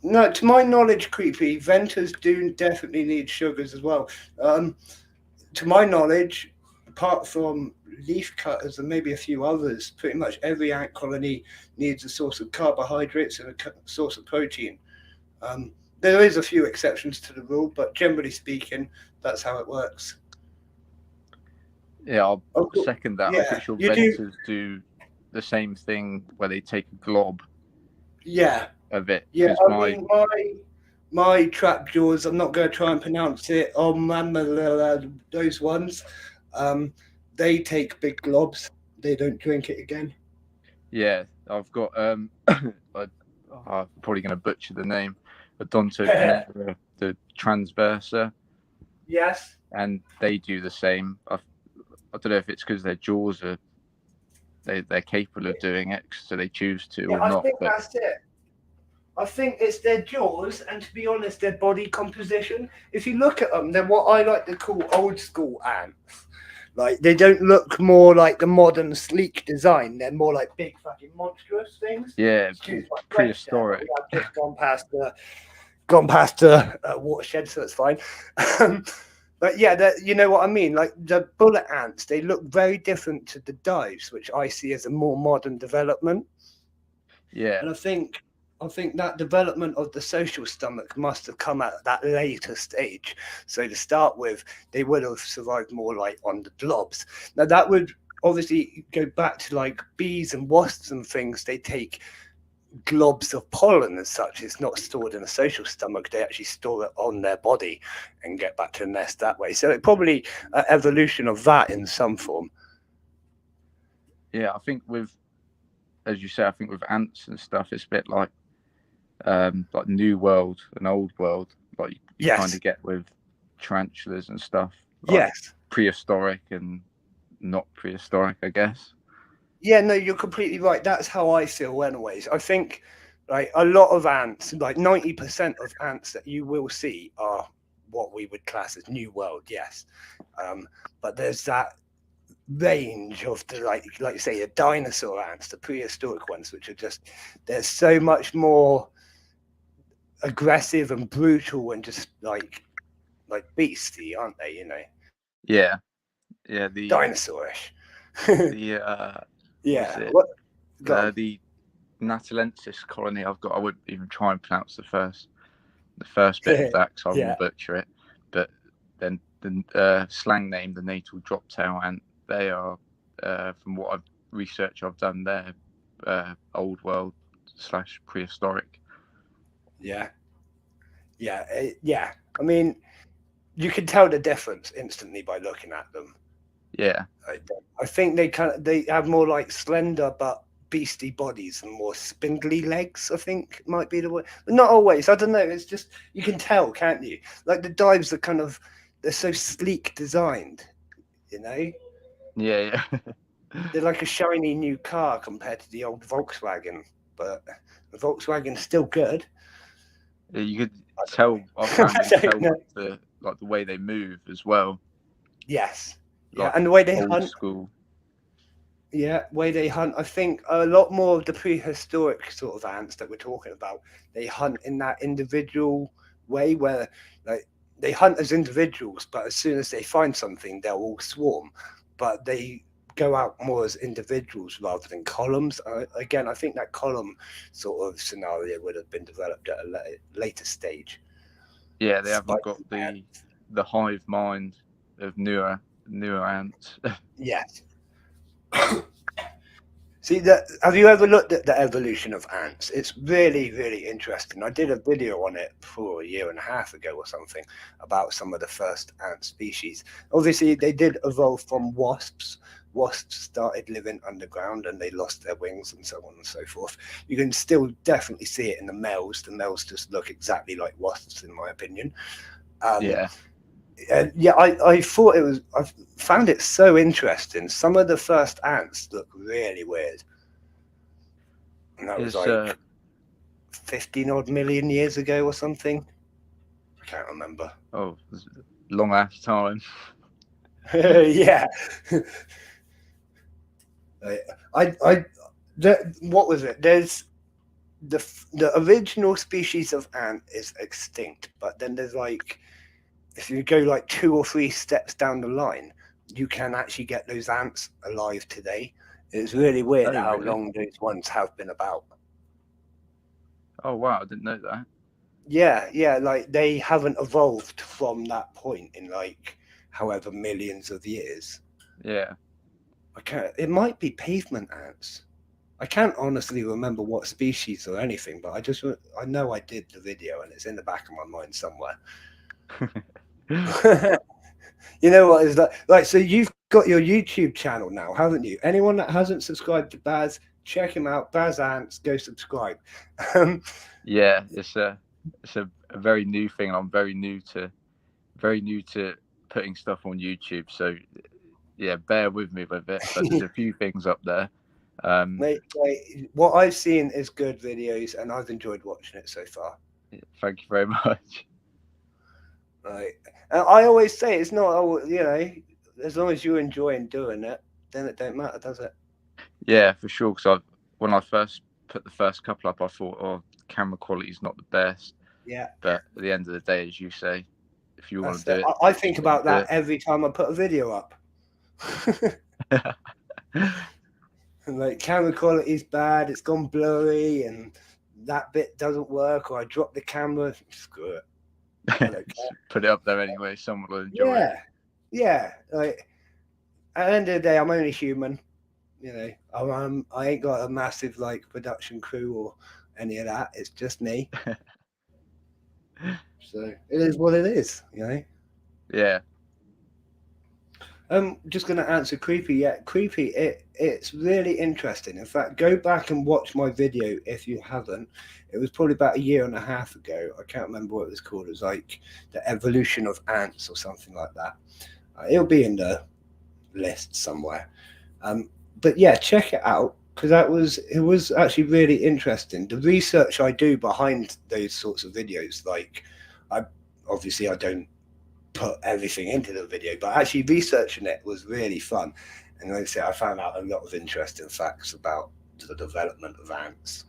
No, to my knowledge, creepy Venters do definitely need sugars as well. To my knowledge, apart from leaf cutters and maybe a few others, pretty much every ant colony needs a source of carbohydrates and a source of protein. There is a few exceptions to the rule, but generally speaking, that's how it works. Yeah, I'll second that. Yeah, I'm pretty sure Venters do the same thing where they take a glob. Yeah. Of it. Yeah, I mean, my trap jaws, I'm not going to try and pronounce it, those ones, they take big globs. They don't drink it again. Yeah, I've got, I'm probably going to butcher the name, Odontopanera, the transversa. Yes. And they do the same. I don't know if it's because their jaws are, they're capable of doing it, so they choose to or not. I think that's it. I think it's their jaws and, to be honest, their body composition. If you look at them, they're what I like to call old school ants. Like, they don't look more like the modern sleek design. They're more like big fucking monstrous things. Yeah, prehistoric. I've just gone past the watershed, so it's fine. But yeah, you know what I mean? Like the bullet ants, they look very different to the dives, which I see as a more modern development. Yeah. And I think that development of the social stomach must have come at that later stage. So to start with, they would have survived more like on the globs. Now that would obviously go back to like bees and wasps and things. They take globs of pollen and such. It's not stored in a social stomach. They actually store it on their body and get back to the nest that way. So it probably evolution of that in some form. Yeah, I think as you say, I think with ants and stuff, it's a bit like New World and Old World, like you kind of get with tarantulas and stuff. Like prehistoric and not prehistoric, I guess. Yeah, no, you're completely right. That's how I feel anyways. I think like a lot of ants, like 90% of ants that you will see are what we would class as New World, yes. But there's that range of the like you say, the dinosaur ants, the prehistoric ones, which are just, they're so much more aggressive and brutal and just like beastie, aren't they? Yeah, the dinosaurish. The Natalensis colony I've got, I wouldn't even try and pronounce the first bit of that because I will butcher it. But then the slang name, the natal droptail ant, they are, from what I've research I've done there, old world / prehistoric. Yeah. I mean, you can tell the difference instantly by looking at them. Yeah. I think they have more like slender but beastly bodies and more spindly legs. I think might be the way, but not always. I don't know. It's just you can tell, can't you? Like the dives are they're so sleek designed, you know. Yeah. They're like a shiny new car compared to the old Volkswagen, but the Volkswagen's still good. Yeah, you could tell. I found you could tell like the way they move as well. Yes. Like yeah, and the way they old hunt. school. Yeah, way they hunt. I think a lot more of the prehistoric sort of ants that we're talking about, they hunt in that individual way where like they hunt as individuals, but as soon as they find something, they'll all swarm. But they go out more as individuals rather than columns. Again, I think that column sort of scenario would have been developed at a later stage. Yeah, they haven't got the hive mind of newer ants. Yes. See, have you ever looked at the evolution of ants? It's really, really interesting. I did a video on it a year and a half ago or something about some of the first ant species. Obviously, they did evolve from wasps. Wasps started living underground and they lost their wings and so on and so forth. You can still definitely see it in the males. The males just look exactly like wasps, in my opinion. Yeah. I thought I found it so interesting. Some of the first ants look really weird. And that was like 15 odd million years ago or something. I can't remember. Oh, long ass time. Yeah. What was it? There's the original species of ant is extinct, but then there's like, if you go like 2 or 3 steps down the line, you can actually get those ants alive today. It's really weird how long those ones have been about. Oh wow, I didn't know that. Yeah, like they haven't evolved from that point in like however millions of years. Yeah. It might be pavement ants. I can't honestly remember what species or anything, but I know I did the video and it's in the back of my mind somewhere. You know what is that? Like, so you've got your YouTube channel now, haven't you? Anyone that hasn't subscribed to Baz, check him out. Baz Ants, go subscribe. Yeah, it's a very new thing. I'm very new to putting stuff on YouTube. So yeah, bear with me with it. But there's a few things up there. Mate, what I've seen is good videos, and I've enjoyed watching it so far. Thank you very much. Right, and I always say it's not, you know, as long as you're enjoying doing it, then it don't matter, does it? Yeah, for sure. Because when I first put the first couple up, I thought, oh, camera quality is not the best. Yeah. But at the end of the day, as you say, if you want to do it, I think about that every time I put a video up. Like, camera quality is bad, it's gone blurry, and that bit doesn't work, or I drop the camera. Screw it. Put it up there anyway. Someone will enjoy it. Yeah. Like, at the end of the day, I'm only human. You know, I ain't got a massive like production crew or any of that. It's just me. So it is what it is. You know. Yeah. I'm just going to answer Creepy. Yeah, Creepy. It's really interesting. In fact, go back and watch my video if you haven't. It was probably about a year and a half ago. I can't remember what it was called. It was like the evolution of ants or something like that. It'll be in the list somewhere. But yeah, check it out because it was actually really interesting. The research I do behind those sorts of videos, like I don't put everything into the video, but actually researching it was really fun. And like I say, I found out a lot of interesting facts about the development of ants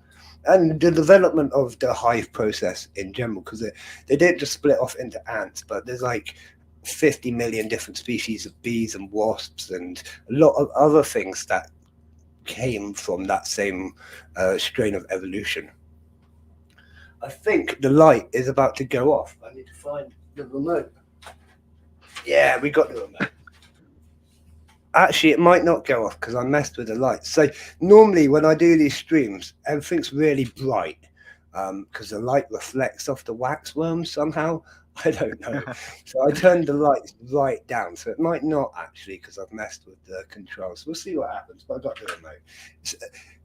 and the development of the hive process in general, because they didn't just split off into ants, but there's like 50 million different species of bees and wasps and a lot of other things that came from that same strain of evolution. I think the light is about to go off. I need to find the remote. Yeah, we got the remote. Actually, it might not go off because I messed with the lights. So normally when I do these streams, everything's really bright because the light reflects off the wax worms somehow. I don't know. So I turned the lights right down. So it might not actually because I've messed with the controls. We'll see what happens. But I got the remote. So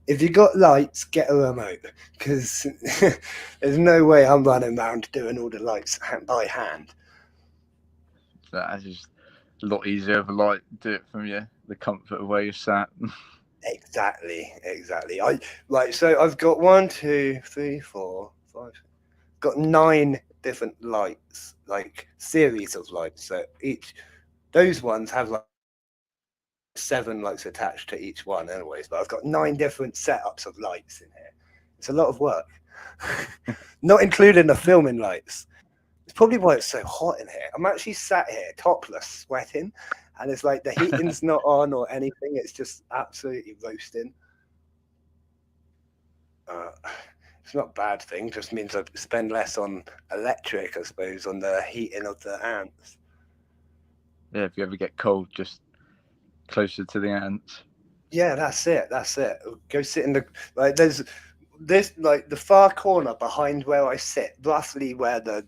if you got lights, get a remote because there's no way I'm running around doing all the lights by hand. That's just a lot easier of a light. Do it from the comfort of where you're sat. Exactly. So I've got 1, 2, 3, 4, 5. Got 9 different lights, like series of lights. So those ones have like 7 lights attached to each one, anyways. But I've got 9 different setups of lights in here. It's a lot of work, not including the filming lights. It's probably why it's so hot in here. I'm actually sat here topless, sweating, and it's like the heating's not on or anything. It's just absolutely roasting. It's not a bad thing. Just means I spend less on electric, I suppose, on the heating of the ants. Yeah, if you ever get cold, just closer to the ants. Yeah, that's it. Go sit in there's this the far corner behind where I sit, roughly where the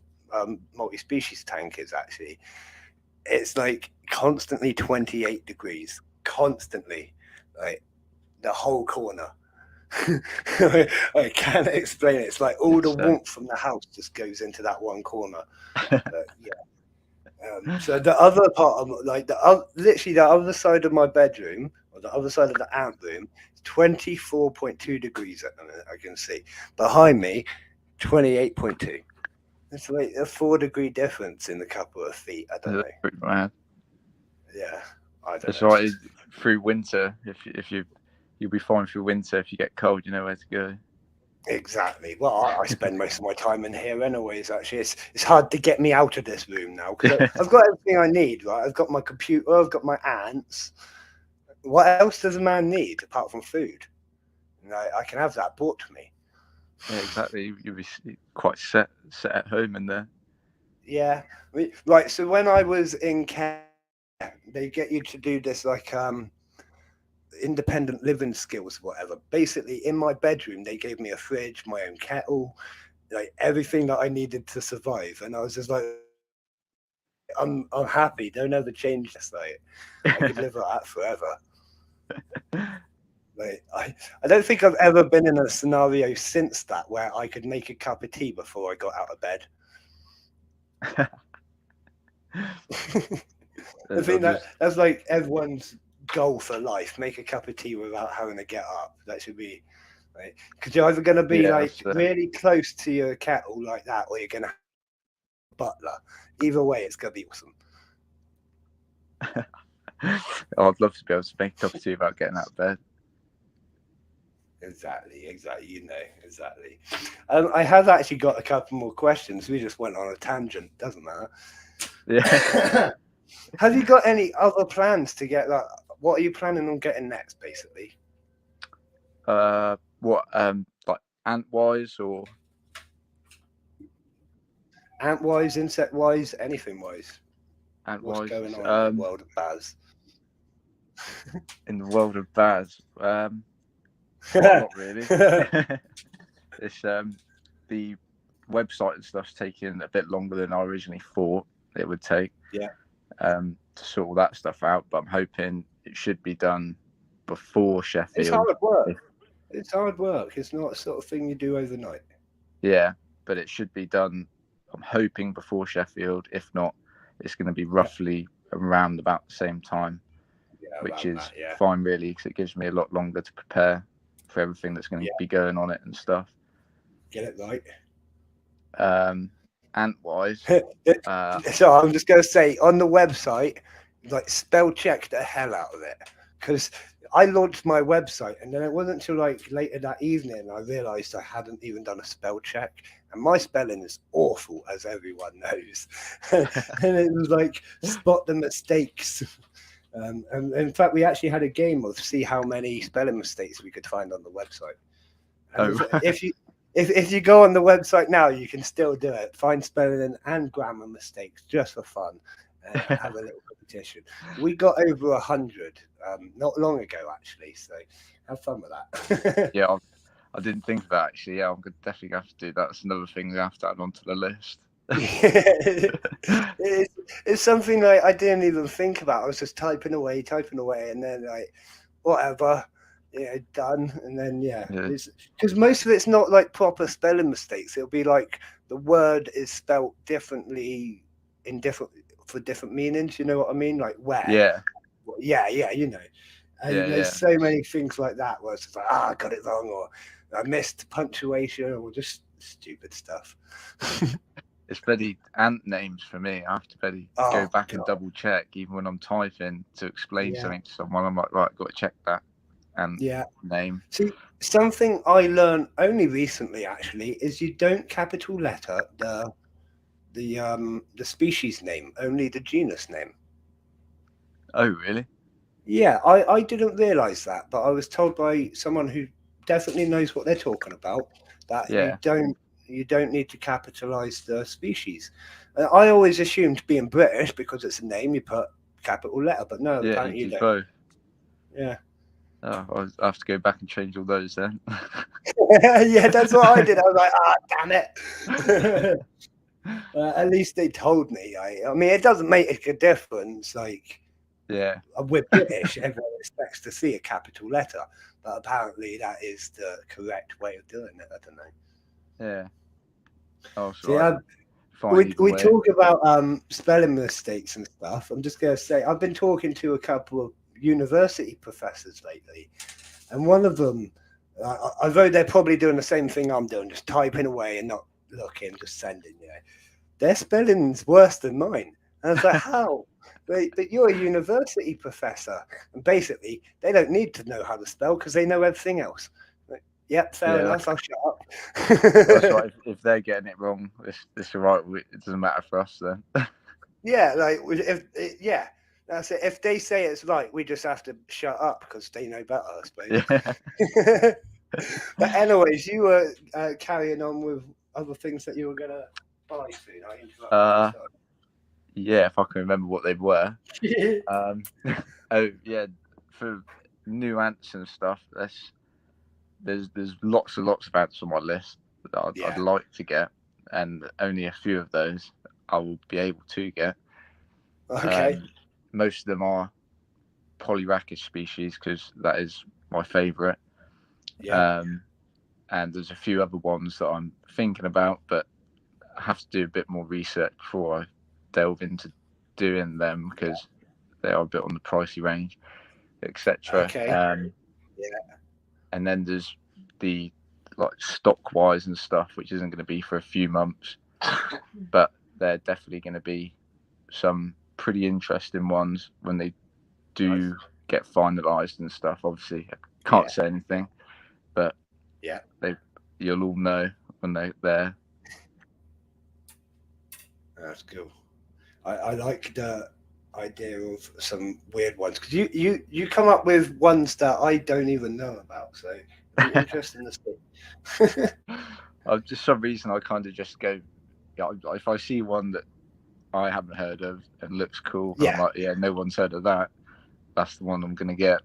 multi-species tank is actually. It's like constantly 28 degrees, constantly, like the whole corner. I can't explain it. It's like all the warmth from the house just goes into that one corner. So the other part of literally the other side of my bedroom, or the other side of the ant room, is 24.2 degrees at the minute. I can see behind me, 28.2. It's like a 4-degree difference in a couple of feet. I don't know. Pretty bad. Yeah, I don't know. That's right. Through winter, if you'll be fine through winter. If you get cold, you know where to go. Exactly. Well, I spend most of my time in here anyways. Actually, it's hard to get me out of this room now because I've got everything I need. Right, I've got my computer, I've got my ants. What else does a man need apart from food? I can have that brought to me. Yeah, exactly. You'll be quite set at home in there. Yeah. Right. So when I was in Kenya, they get you to do this independent living skills, whatever. Basically, in my bedroom, they gave me a fridge, my own kettle, like everything that I needed to survive. And I was just like, I'm happy. Don't ever change this. Like, I could live like that forever. Like, I don't think I've ever been in a scenario since that where I could make a cup of tea before I got out of bed. I think that's like everyone's goal for life: make a cup of tea without having to get up. That should be right, because you're either going to be really close to your kettle like that, or you're going to have a butler. Either way, it's going to be awesome. I'd love to be able to make a cup of tea without getting out of bed. Exactly. Exactly. I have actually got a couple more questions. We just went on a tangent. Doesn't matter. Yeah. Have you got any other plans to get that? What are you planning on getting next, basically? What like ant-wise or ant-wise, insect-wise, anything-wise? Ant-wise. What's going on in the world of Baz? In the world of Baz, not really. It's the website and stuff's taking a bit longer than I originally thought it would take. Yeah. To sort all that stuff out, but I'm hoping it should be done before Sheffield. It's hard work. It's hard work. It's not the sort of thing you do overnight. Yeah, but it should be done, I'm hoping, before Sheffield. If not, it's going to be roughly around about the same time, which is fine, really, because it gives me a lot longer to prepare for everything that's going to be going on it and stuff. Get it right. Ant-wise. So I'm just going to say, on the website, like, spell check the hell out of it, because I launched my website and then it wasn't until like later that evening I realized I hadn't even done a spell check, and my spelling is awful, as everyone knows. And it was like, spot the mistakes. And in fact, we actually had a game of see how many spelling mistakes we could find on the website. And if you go on the website now, you can still do it. Find spelling and grammar mistakes just for fun. And have a little cup of competition. We got over 100 not long ago, actually. So have fun with that. Yeah, I didn't think of that actually. Yeah, I'm definitely going to have to do that. That's another thing we have to add onto the list. It's something like I didn't even think about. I was just typing away, and then like whatever, done. And then it's because most of it's not like proper spelling mistakes. It'll be like the word is spelt differently for different meanings. You know what I mean? Like where? Yeah. And there's so many things like that where it's like, I got it wrong, or I missed punctuation, or just stupid stuff. It's bloody ant names for me. I have to go back and double check, even when I'm typing to explain something to someone. I'm like, right, I've got to check that ant name. See, something I learned only recently actually is you don't capital letter the species name, only the genus name. Oh, really? Yeah, I didn't realise that, but I was told by someone who definitely knows what they're talking about that you don't need to capitalise the species. I always assumed, being British, because it's a name, you put capital letter, but no, apparently you don't. Both. Yeah. Oh, I have to go back and change all those then. Yeah, that's what I did. I was like, damn it. At least they told me. I mean, it doesn't make a difference. Like, we're British. Everyone expects to see a capital letter, but apparently that is the correct way of doing it. I don't know. Yeah. Oh, so we talk about spelling mistakes and stuff. I'm just going to say I've been talking to a couple of university professors lately, and one of them, although they're probably doing the same thing I'm doing, just typing away and not looking, just sending, their spelling's worse than mine. And I was like, how? But you're a university professor, and basically they don't need to know how to spell because they know everything else. Like, yep, fair enough. I'll shut up. That's right. If they're getting it wrong, it's all right. It doesn't matter for us then. Yeah, like that's it. If they say it's right, we just have to shut up because they know better, I suppose. Yeah. But anyways, you were carrying on with other things that you were gonna buy soon. I interrupted. Yeah, if I can remember what they were. Oh yeah, for new ants and stuff. There's lots and lots of ants on my list that I'd like to get, and only a few of those I will be able to get. Okay. Most of them are Polyrachis species because that is my favourite. Yeah. And there's a few other ones that I'm thinking about, but I have to do a bit more research before I delve into doing them because they are a bit on the pricey range, etc. Okay. And then there's the stock wise and stuff, which isn't going to be for a few months, but they're definitely going to be some pretty interesting ones when they do get finalised and stuff. Obviously, I can't say anything, but you'll all know when they're there. That's cool. I like the idea of some weird ones because you come up with ones that I don't even know about. So it's interesting to see. Just some reason I kind of just go. If I see one that I haven't heard of and looks cool, I'm like, no one's heard of that. That's the one I'm gonna get.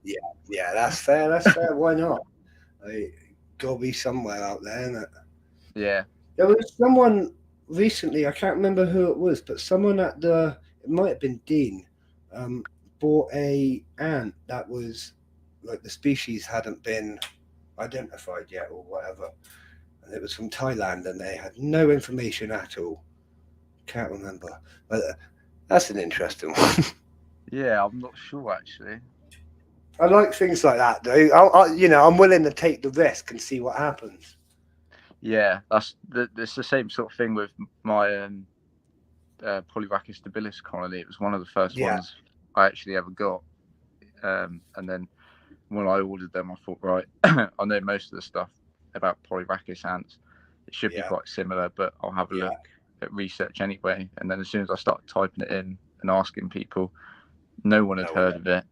Yeah, that's fair. Why not? Gotta be somewhere out there, isn't it? Yeah. There was someone recently, I can't remember who it was, but someone it might have been Dean, bought a ant that was like the species hadn't been identified yet or whatever, and it was from Thailand and they had no information at all. Can't remember, but that's an interesting one. Yeah, I'm not sure actually. I like things like that though. I'm willing to take the risk and see what happens. Yeah, it's the same sort of thing with my Polyrachis debilis colony. It was one of the first ones I actually ever got, and then when I ordered them, I thought, right, I know most of the stuff about Polyrachis ants. It should be quite similar, but I'll have a look at research anyway. And then as soon as I started typing it in and asking people, no one had heard of it.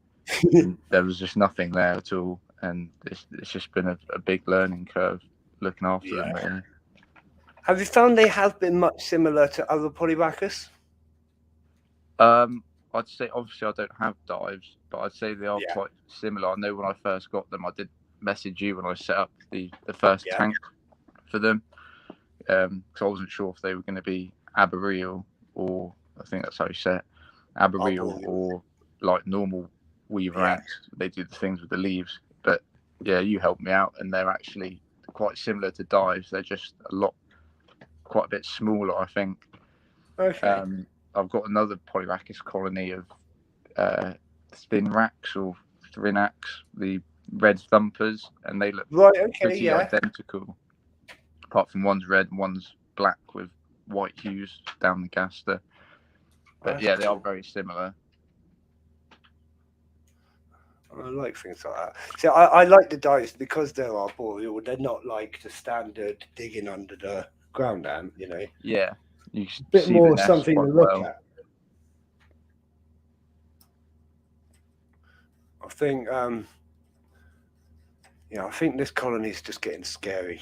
There was just nothing there at all, and it's just been a big learning curve looking after them. Really. Have you found they have been much similar to other Polyrachis? I I'd say obviously I don't have dives, but I'd say they are Yeah. quite similar. I know when I first got them, I did message you when I set up the first tank for them, because I wasn't sure if they were going to be arboreal, or I think that's how you say it, arboreal, or like normal weaver ants. They do the things with the leaves. But yeah, you helped me out, and they're actually quite similar to dives. They're just quite a bit smaller, I think. Okay. I've got another Polyrhacus colony of Spinrax or Thrinax, the red thumpers, and they look pretty identical, apart from one's red and one's black with white hues down the gaster. But yeah, they are very similar. I like things like that. See, I like the dives because they're arboreal. They're not like the standard digging under the ground ant, you know. Yeah, you a bit see more the nest something to quite look well. at. I think, I think this colony is just getting scary.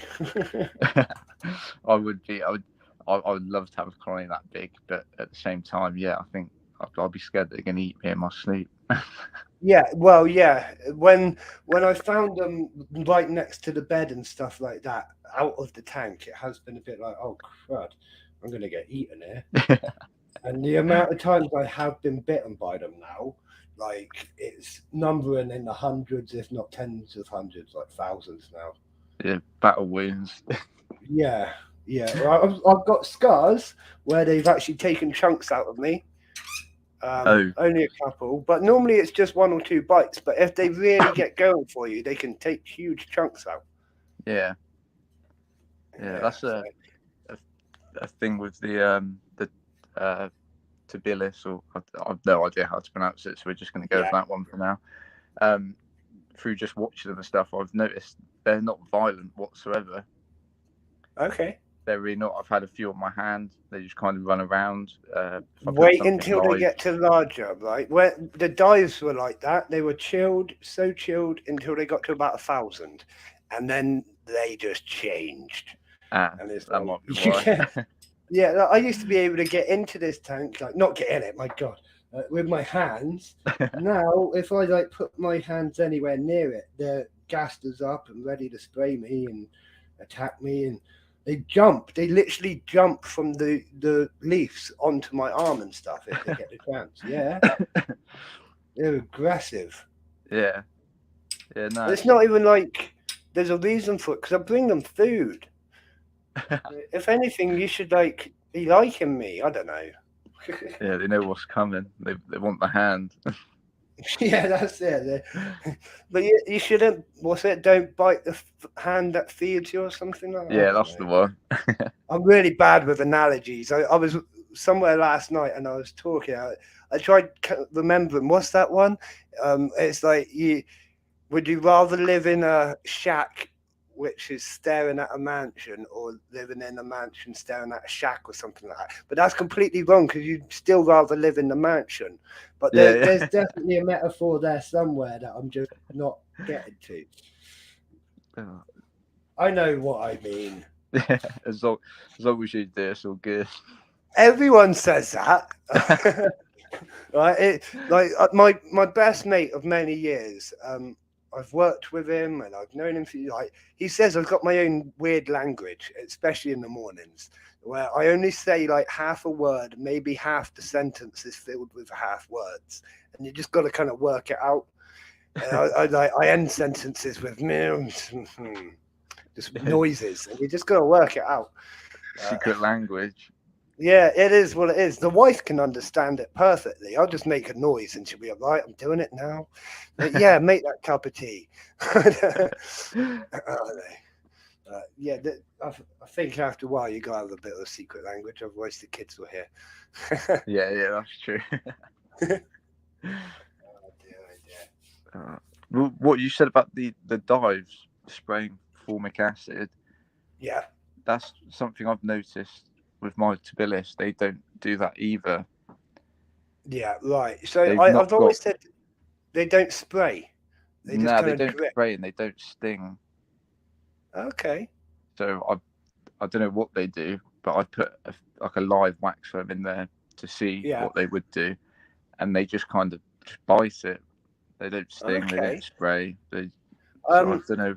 I would love to have a colony that big, but at the same time, yeah, I think I'll be scared that they're going to eat me in my sleep. Yeah, well, yeah. When I found them right next to the bed and stuff like that, out of the tank, it has been a bit like, oh crud, I'm gonna get eaten here. And the amount of times I have been bitten by them now, like it's numbering in the hundreds, if not tens of hundreds, like thousands now. Yeah, battle wounds. Yeah. I've got scars where they've actually taken chunks out of me. Only a couple, but normally it's just 1 or 2 bites. But if they really get going for you, they can take huge chunks out. Yeah, that's a thing with the Tabilis, or I've no idea how to pronounce it, so we're just going to go with that one for now. Through just watching them and stuff, I've noticed they're not violent whatsoever. Okay. They're really not. I've had a few on my hand. They just kind of run around. Wait until they get to larger, right? Where the dives were like that, they were chilled, so chilled until they got to about 1,000, and then they just changed. And it's that might be why. Yeah, I used to be able to get into this tank, like not get in it, my God, with my hands. Now, if I like put my hands anywhere near it, the gaster's up and ready to spray me and attack me, and they literally jump from the leaves onto my arm and stuff if they get the chance. Yeah. They're aggressive. Yeah, no. It's not even like there's a reason for it, because I bring them food. If anything, you should be liking me. I don't know. Yeah, they know what's coming. They want the hand. Yeah, that's it. But you shouldn't. What's it? Don't bite the hand that feeds you, or something like that. Yeah, that's the one. I'm really bad with analogies. I was somewhere last night and I was talking. I tried remembering. What's that one? It's like would you rather live in a shack which is staring at a mansion, or living in a mansion staring at a shack, or something like that? But that's completely wrong, because you'd still rather live in the mansion. But there's definitely a metaphor there somewhere that I'm just not getting to. I know what I mean. Yeah, as long as you do, it's all good. Everyone says that. Right? My best mate of many years, I've worked with him and I've known him for he says I've got my own weird language, especially in the mornings, where I only say like half a word, maybe half the sentence is filled with half words, and you just got to kind of work it out. I end sentences with just noises, and you just got to work it out. Secret language. Yeah, it is what it is. The wife can understand it perfectly. I'll just make a noise and she'll be like, right, I'm doing it now. Like, yeah, make that cup of tea. I think after a while you got to have a bit of a secret language, otherwise the kids will hear. Yeah, that's true. What you said about the dives spraying formic acid, yeah, that's something I've noticed with my Tabilis. They don't do that either. Yeah, right. So I've always said they don't spray. They don't spray and they don't sting. Okay. So I don't know what they do, but I put a live wax worm in there to see what they would do, and they just kind of just bite it. They don't sting. They Okay. don't spray. So I don't know.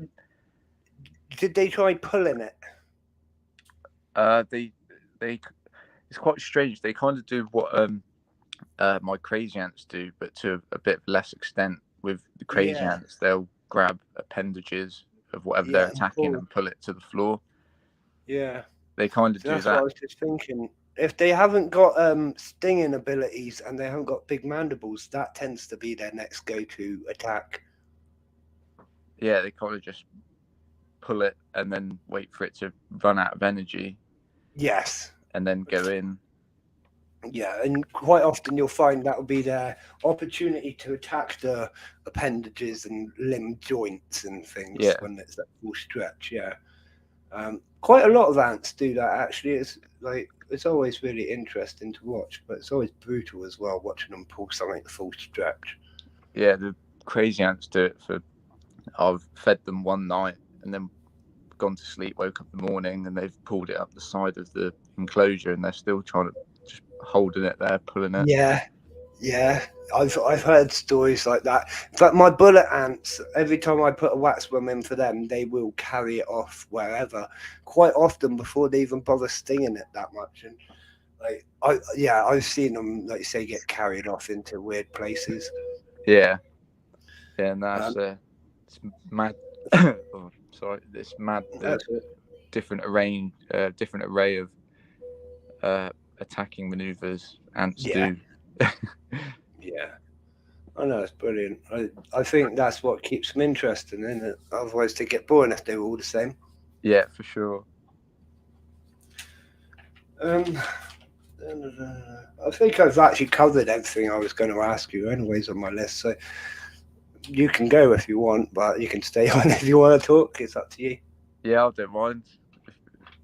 Did they try pulling it? They it's quite strange. They kind of do what my crazy ants do, but to a bit less extent. With the crazy ants, they'll grab appendages of whatever they're attacking and pull it to the floor. Yeah. They kind of do That's that. what I was just thinking. If they haven't got stinging abilities and they haven't got big mandibles, that tends to be their next go-to attack. Yeah, they kind of just pull it and then wait for it to run out of energy. Yes. And then go in. Yeah, and quite often you'll find that will be their opportunity to attack the appendages and limb joints and things when it's that full stretch. Yeah. Quite a lot of ants do that actually. It's always really interesting to watch, but it's always brutal as well watching them pull something the full stretch. Yeah, the crazy ants do it for. I've fed them one night and then gone to sleep, woke up in the morning, and they've pulled it up the side of the enclosure, and they're still trying to just holding it there, pulling it. Yeah. I've heard stories like that. In fact, my bullet ants, every time I put a wax worm in for them, they will carry it off wherever, quite often before they even bother stinging it that much. And I've seen them, like you say, get carried off into weird places. Yeah, and that's it's mad. Oh, sorry, it's mad. Different array of attacking maneuvers ants do. Yeah, I know, it's brilliant. I think that's what keeps them interesting, isn't it? Otherwise, they get boring if they were all the same. Yeah, for sure. I think I've actually covered everything I was going to ask you, anyways, on my list. So you can go if you want, but you can stay on if you want to talk. It's up to you. Yeah, I don't mind.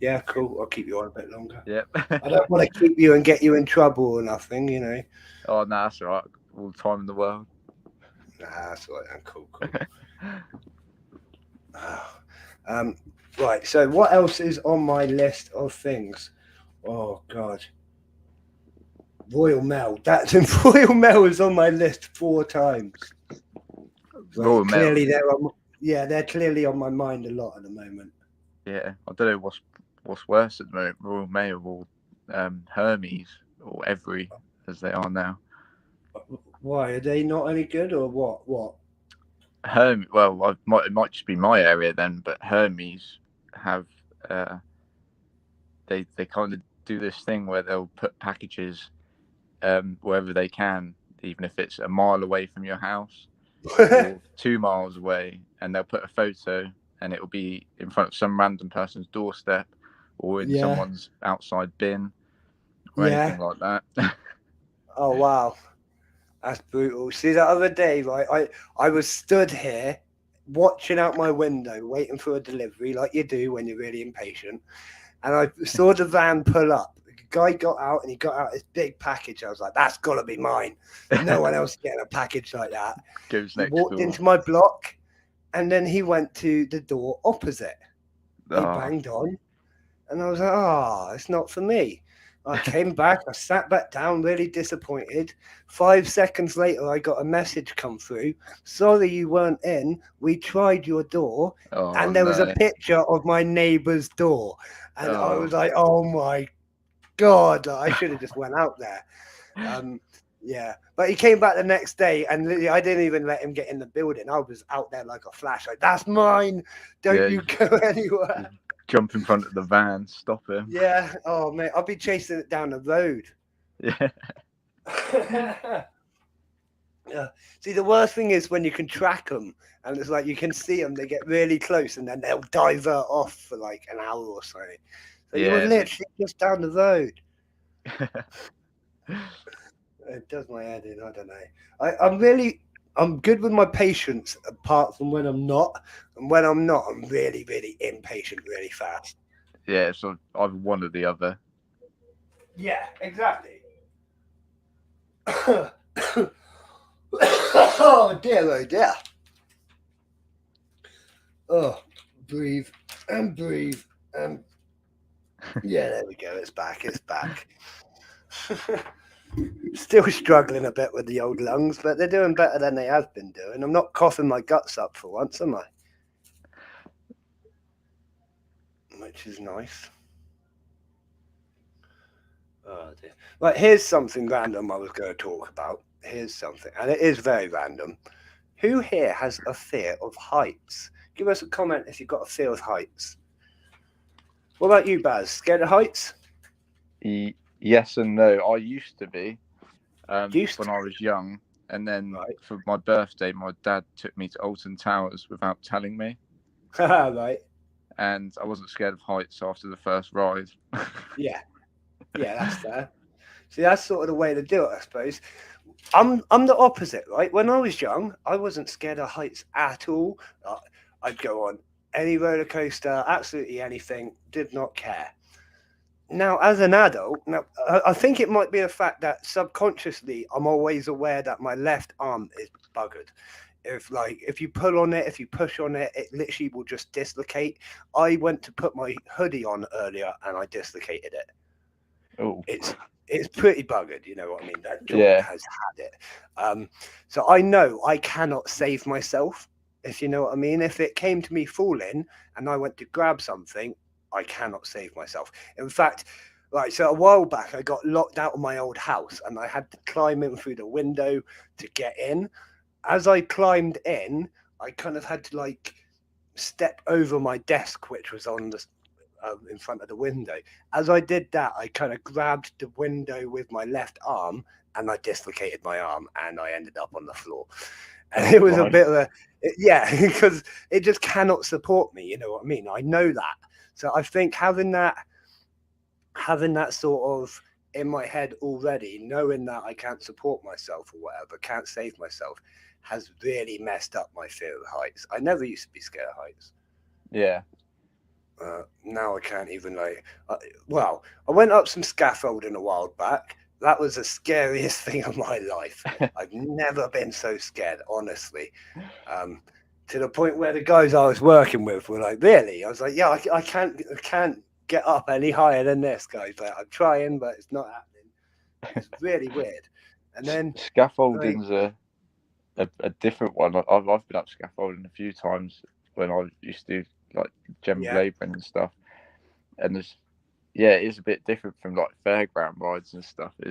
Yeah, cool. I'll keep you on a bit longer. Yep. I don't want to keep you and get you in trouble or nothing, you know. Oh, no, that's all right. All the time in the world. Nah, that's all right. Cool. Right, so what else is on my list of things? Oh, God. Royal Mail. Royal Mail is on my list 4 times. Royal Mail. Clearly, they're clearly on my mind a lot at the moment. Yeah, I don't know what's worse at the moment, Royal Mail or Hermes or Every as they are now. Why are they not any good or what? What? Well, it might just be my area then, but Hermes have they kind of do this thing where they'll put packages wherever they can, even if it's a mile away from your house or 2 miles away, and they'll put a photo and it will be in front of some random person's doorstep or in someone's outside bin or anything like that. Oh, wow. That's brutal. See, the other day, right, I was stood here watching out my window, waiting for a delivery, like you do when you're really impatient. And I saw the van pull up. The guy got out and he got out this big package. I was like, that's got to be mine. No one else getting a package like that. Goes He next walked door. into my block and then he went to the door opposite. He banged on. And I was like, it's not for me. I came back, I sat back down, really disappointed. 5 seconds later, I got a message come through. Sorry you weren't in. We tried your door. And there was a picture of my neighbour's door. And I was like, oh my God, I should have just went out there. Yeah. But he came back the next day and I didn't even let him get in the building. I was out there like a flash, like, that's mine. Don't you go anywhere. Jump in front of the van, stop him. Yeah. Oh, mate, I'll be chasing it down the road. Yeah. Yeah. See, the worst thing is when you can track them and it's like you can see them, they get really close and then they'll divert off for like an hour or so. So you were literally just down the road. It does my head in. I don't know. I'm good with my patience apart from when I'm not. And when I'm not, I'm really, really impatient really fast. Yeah, so either one or the other. Yeah, exactly. Oh dear, oh dear. Oh, breathe and breathe and yeah, there we go. It's back. Still struggling a bit with the old lungs, but they're doing better than they have been doing. I'm not coughing my guts up for once, am I? Which is nice. Oh dear. Right, here's something random I was going to talk about. Here's something, and it is very random. Who here has a fear of heights? Give us a comment if you've got a fear of heights. What about you, Baz? Scared of heights? Yes and no. I used to be when to? I was young, and then Right. for my birthday, my dad took me to Alton Towers without telling me, Right. and I wasn't scared of heights after the first ride. Yeah, that's fair. See, that's sort of the way to do it, I suppose. I'm the opposite, right? When I was young, I wasn't scared of heights at all. I'd go on any roller coaster, absolutely anything, did not care. Now, as an adult, I think it might be a fact that subconsciously I'm always aware that my left arm is buggered. If you pull on it, if you push on it, it literally will just dislocate. I went to put my hoodie on earlier and I dislocated it. Oh, It's pretty buggered, you know what I mean? That joint has had it. So I know I cannot save myself, if you know what I mean. If it came to me falling and I went to grab something, I cannot save myself. In fact, so a while back I got locked out of my old house and I had to climb in through the window to get in. As I climbed in, I kind of had to step over my desk, which was on the in front of the window. As I did that, I kind of grabbed the window with my left arm and I dislocated my arm and I ended up on the floor. And it was a bit of a, because it just cannot support me, you know what I mean? I know that. So I think having that sort of in my head already, knowing that I can't support myself or whatever, can't save myself, has really messed up my fear of heights. I never used to be scared of heights. Yeah. Now I can't even I went up some scaffolding a while back. That was the scariest thing of my life. I've never been so scared, honestly. To the point where the guys I was working with were like, really? I was like, yeah, I can't get up any higher than this, guys. Like, I'm trying, but it's not happening. It's really weird. And then scaffolding's a different one. I've been up scaffolding a few times when I used to general labouring and stuff, and it is a bit different from fairground rides and stuff. I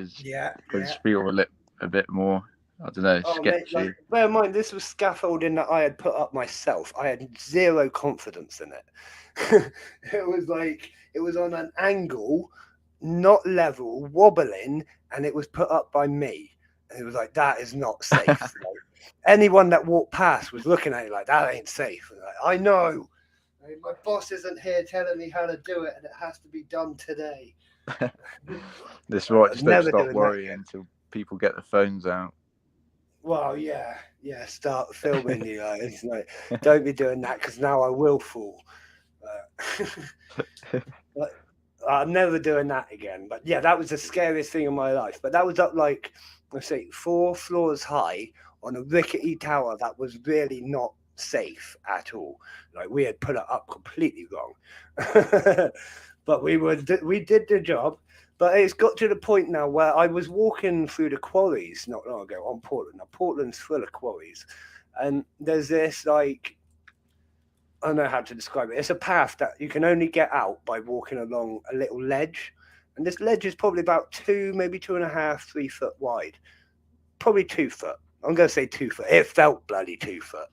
just feel a bit more, I don't know, sketchy. Mate, bear in mind, this was scaffolding that I had put up myself. I had zero confidence in it. It was on an angle, not level, wobbling, and it was put up by me. And it was like, that is not safe. Anyone that walked past was looking at it like, that ain't safe. And I know. My boss isn't here telling me how to do it, and it has to be done today. That's right. Just don't start worrying until people get the phones out. Well, yeah. Start filming you. It's like, don't be doing that because now I will fall. But I'm never doing that again. But yeah, that was the scariest thing in my life. But that was up let's say 4 floors high on a rickety tower that was really not safe at all. We had put it up completely wrong. But we did the job. But it's got to the point now where I was walking through the quarries not long ago on Portland. Now, Portland's full of quarries, and there's this I don't know how to describe it. It's a path that you can only get out by walking along a little ledge, and this ledge is probably about 2, maybe 2.5, 3 foot wide, probably 2 foot. I'm going to say 2 foot. It felt bloody 2 foot.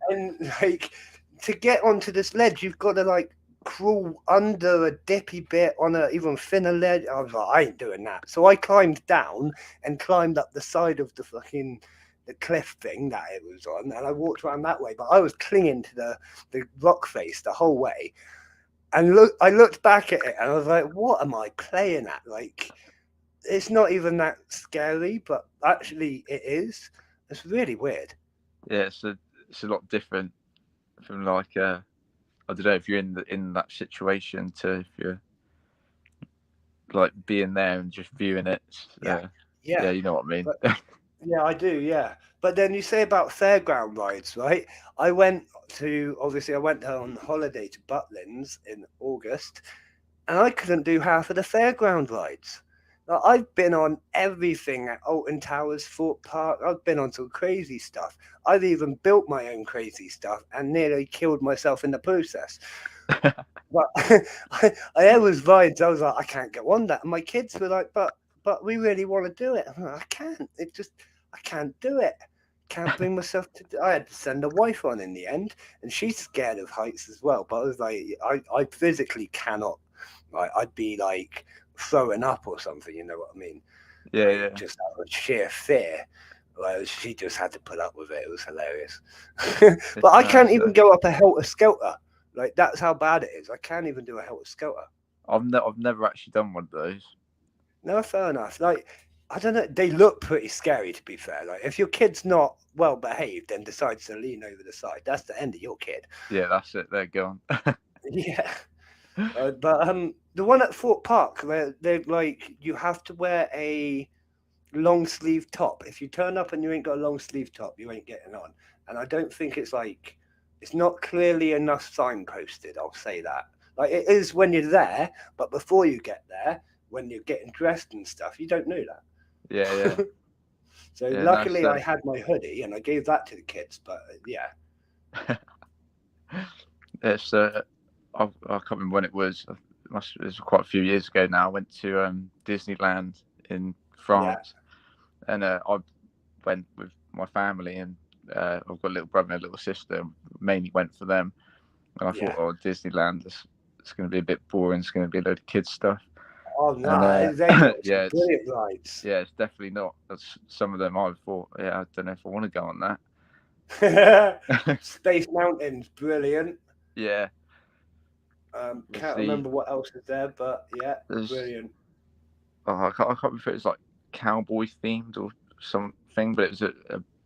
And to get onto this ledge, you've got to crawl under a dippy bit on a even thinner ledge. I was like, I ain't doing that. So I climbed down and climbed up the side of the cliff thing that it was on, and I walked around that way. But I was clinging to the rock face the whole way. And I looked back at it and I was like, what am I playing at? It's not even that scary, but actually it is. It's really weird. Yeah, it's a lot different from I don't know, if you're in that situation to if you're being there and just viewing it. Yeah, you know what I mean. Yeah, I do. Yeah, but then you say about fairground rides, right? I went on holiday to Butlins in August, and I couldn't do half of the fairground rides. Like, I've been on everything at Alton Towers, Fort Park. I've been on some crazy stuff. I've even built my own crazy stuff and nearly killed myself in the process. But I was vibes. I was like, I can't go on that. And my kids were like, but we really want to do it. I'm like, I can't. I can't do it. Can't bring myself to. I had to send a wife on in the end, and she's scared of heights as well. But I was like, I physically cannot. Like, I'd be like throwing up or something. You know what I mean? Yeah, Like, yeah. just out of sheer fear. Well, she just had to put up with it. It was hilarious. But I can't even go up a helter skelter. Like, that's how bad it is. I can't even do a helter skelter. I've never actually done one of those. No, fair enough. Like, I don't know. They look pretty scary, to be fair. Like, if your kid's not well behaved and decides to lean over the side, that's the end of your kid. Yeah, that's it. They're gone. Yeah. But the one at Fort Park, they're like, you have to wear a long sleeve top. If you turn up and you ain't got a long sleeve top, you ain't getting on. And I don't think it's like, it's not clearly enough signposted. I'll say that. Like, it is when you're there, but before you get there, when you're getting dressed and stuff, you don't know that. Yeah, yeah. So Yeah, luckily, no, I had my hoodie and I gave that to the kids. But yeah, it's I can't remember when it was. It was quite a few years ago now. I went to Disneyland in France, and I went with my family, and I've got a little brother and a little sister. Mainly went for them, and I thought, oh, Disneyland, it's going to be a bit boring. It's going to be a load of kids stuff. Oh no, And, they got yeah, brilliant rides. Yeah, it's definitely not. That's some of them. I thought, yeah, I don't know if I want to go on that. Space Mountain's brilliant. Yeah. Can't remember what else is there, but yeah, brilliant. Oh, I can't remember if it was like cowboy themed or something, but it was a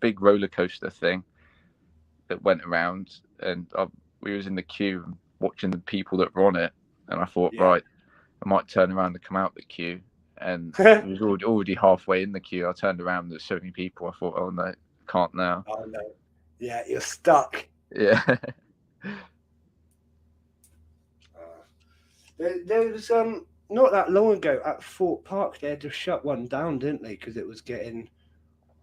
big roller coaster thing that went around, and we was in the queue and watching the people that were on it, and I thought, right, I might turn around and come out the queue, and it was already halfway in the queue. I turned around, there's so many people. I thought, oh no, can't now. Oh no, yeah, you're stuck. Yeah. There was not that long ago at Fort Park. They had to shut one down, didn't they? Because it was getting,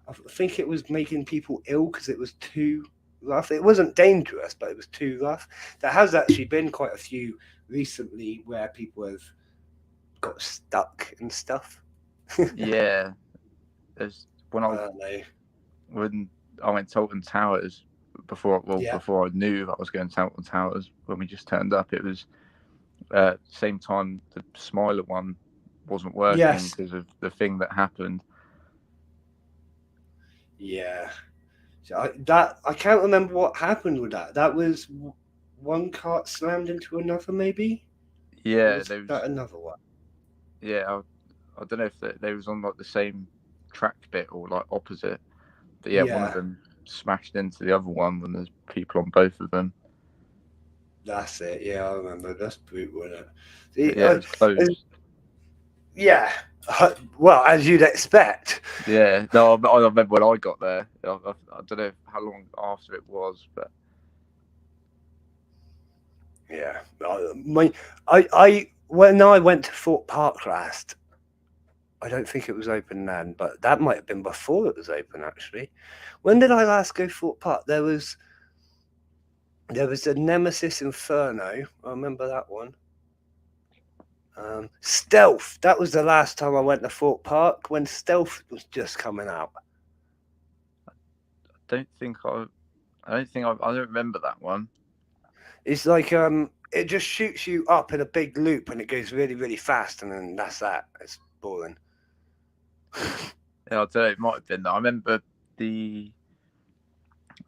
I think it was making people ill because it was too rough. It wasn't dangerous, but it was too rough. There has actually been quite a few recently where people have got stuck and stuff. Yeah, there's when I went to Alton Towers before I knew I was going to Alton Towers. When we just turned up, it was same time the Smiler one wasn't working because of the thing that happened. Yeah, so I can't remember what happened with that. That was one cart slammed into another, maybe. Yeah, there was that another one. Yeah, I don't know if they was on like the same track bit or like opposite, but yeah, one of them smashed into the other one when there's people on both of them. That's it. Yeah, I remember. That's brutal, isn't it? Yeah, it was close. Yeah. Well, as you'd expect. Yeah. No, I remember when I got there. I don't know how long after it was, but yeah. I when I went to Fort Park last, I don't think it was open then, but that might have been before it was open, actually. When did I last go to Fort Park? There was a Nemesis Inferno. I remember that one. Stealth. That was the last time I went to Fort Park when Stealth was just coming out. I don't remember that one. It's like it just shoots you up in a big loop and it goes really, really fast, and then that's that. It's boring. Yeah, I don't know. It might have been that. I remember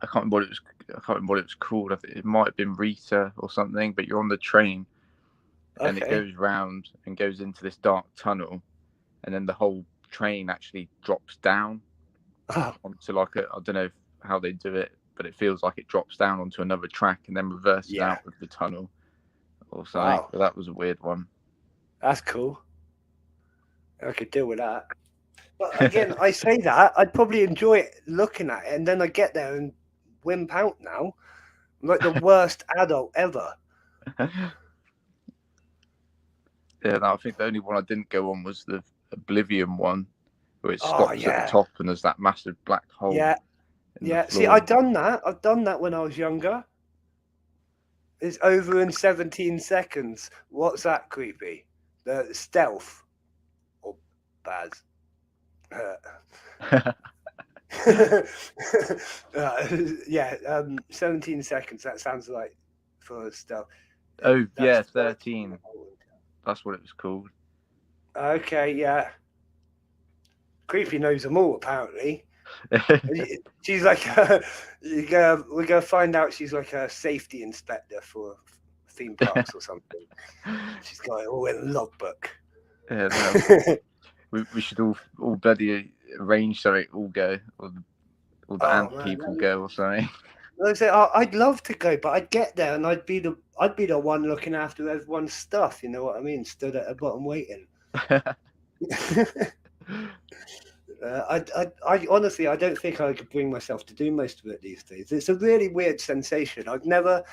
I can't remember what it was called. I think it might have been Rita or something. But you're on the train, and it goes round and goes into this dark tunnel, and then the whole train actually drops down onto like I don't know how they do it, but it feels like it drops down onto another track and then reverses out of the tunnel or something. Wow. But that was a weird one. That's cool. I could deal with that. But again, I say that I'd probably enjoy it looking at it, and then I get there and wimp out now. I'm like the worst adult ever. Yeah, no, I think the only one I didn't go on was the Oblivion one, where it Oh, stops at the top and there's that massive black hole. Yeah. in Yeah. the See, floor. I've done that when I was younger. It's over in 17 seconds. What's that creepy? The stealth or Baz? Yeah, 17 seconds. That sounds like for stealth. Oh, yeah, That's 13. That's what it was called. Okay, yeah. Creepy knows them all, apparently. She's like, we're gonna find out she's like a safety inspector for theme parks or something. She's got it all in a logbook. Yeah, no. we should all bloody arrange so it all go, or the ant people go or something. I say, I'd love to go, but I'd get there and I'd be the one looking after everyone's stuff. You know what I mean? Stood at the bottom waiting. I honestly, I don't think I could bring myself to do most of it these days. It's a really weird sensation. I've never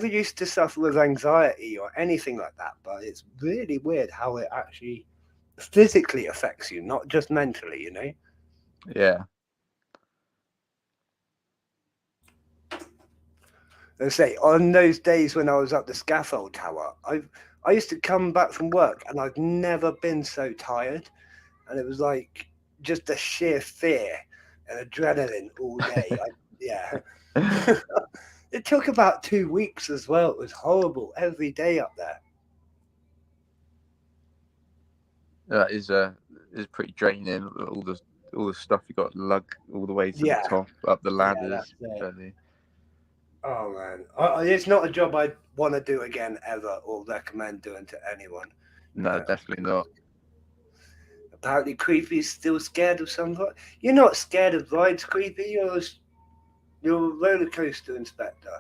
used to suffer with anxiety or anything like that, but it's really weird how it actually physically affects you, not just mentally, you know? Yeah. I say, on those days when I was up the scaffold tower, I used to come back from work and I've never been so tired. And it was like just the sheer fear and adrenaline all day. Yeah. It took about 2 weeks as well. It was horrible every day up there. That is pretty draining. All the stuff you got to lug all the way to the top, up the ladders. Oh man, it's not a job I'd want to do again ever, or recommend doing to anyone. No, definitely not. Apparently, Creepy's still scared of something. You're not scared of rides, Creepy. You're a roller coaster inspector.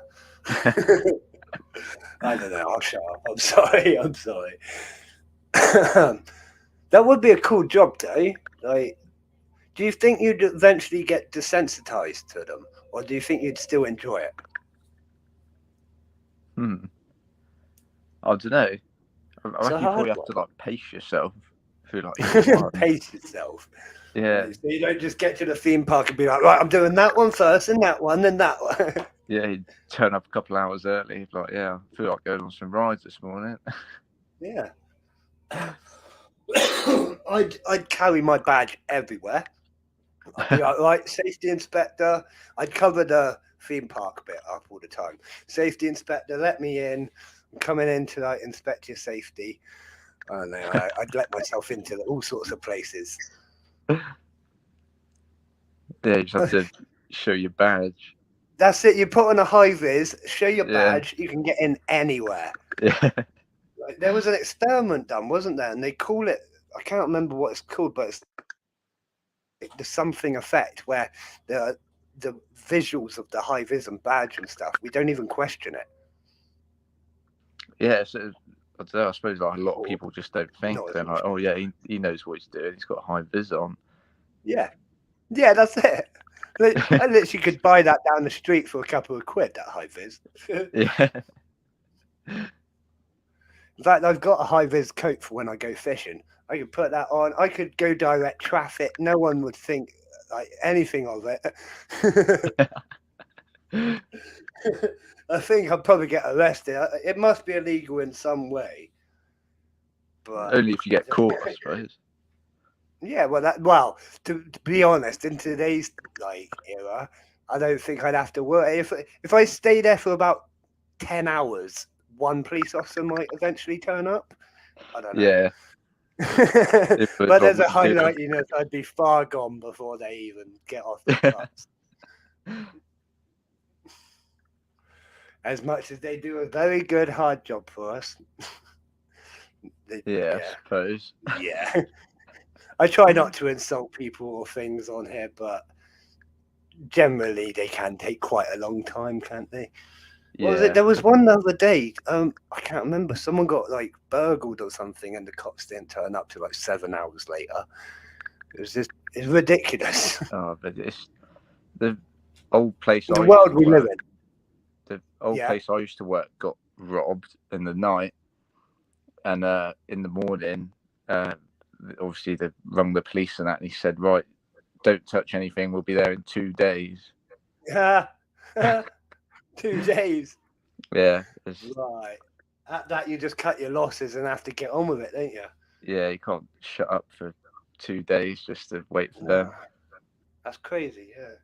I don't know. I'll shut up. I'm sorry. That would be a cool job, though. Like, do you think you'd eventually get desensitized to them, or do you think you'd still enjoy it? I don't know. I reckon you probably have to like pace yourself through like pace yourself. Yeah. So you don't just get to the theme park and be like, right, I'm doing that one first, and that one, and that one. Yeah, you turn up a couple of hours early. Like, yeah, I feel like going on some rides this morning. Yeah. I'd carry my badge everywhere. I'd be like, right, safety inspector. I'd cover the theme park bit up all the time. Safety inspector, let me in. I'm coming in to like inspect your safety. I don't know. I'd let myself into all sorts of places. Yeah, you just have to show your badge. That's it. You put on a high vis, show your badge. You can get in anywhere. Yeah. Like, there was an experiment done, wasn't there? And they call it. I can't remember what it's called, but it's the something effect where the visuals of the high vis and badge and stuff, we don't even question it. Yeah, so I suppose like a lot of people just don't think. They're like, oh yeah, he knows what he's doing. He's got a high vis on. Yeah, that's it. I literally could buy that down the street for a couple of quid. That high vis. Yeah. In fact, I've got a high vis coat for when I go fishing. I could put that on. I could go direct traffic. No one would think like anything of it. I think I'd probably get arrested. It must be illegal in some way. But only if you get caught, I suppose. Yeah, well, to be honest, in today's like era, I don't think I'd have to worry. If I stay there for about 10 hours, one police officer might eventually turn up. I don't know. Yeah. But there's a high likeliness I'd be far gone before they even get off the bus. As much as they do a very good hard job for us. I suppose. Yeah. I try not to insult people or things on here, but generally they can take quite a long time, can't they? What was it? There was one the other day. I can't remember. Someone got like burgled or something, and the cops didn't turn up till like 7 hours later. It's ridiculous. Oh, but it's the old place. The world we live in. The old place I used to work got robbed in the night, and in the morning, obviously they rung the police and that, and he said, right, don't touch anything. We'll be there in 2 days. 2 days. Yeah. Right. At that, you just cut your losses and have to get on with it, don't you? Yeah, you can't shut up for 2 days just to wait for them. That's crazy, yeah.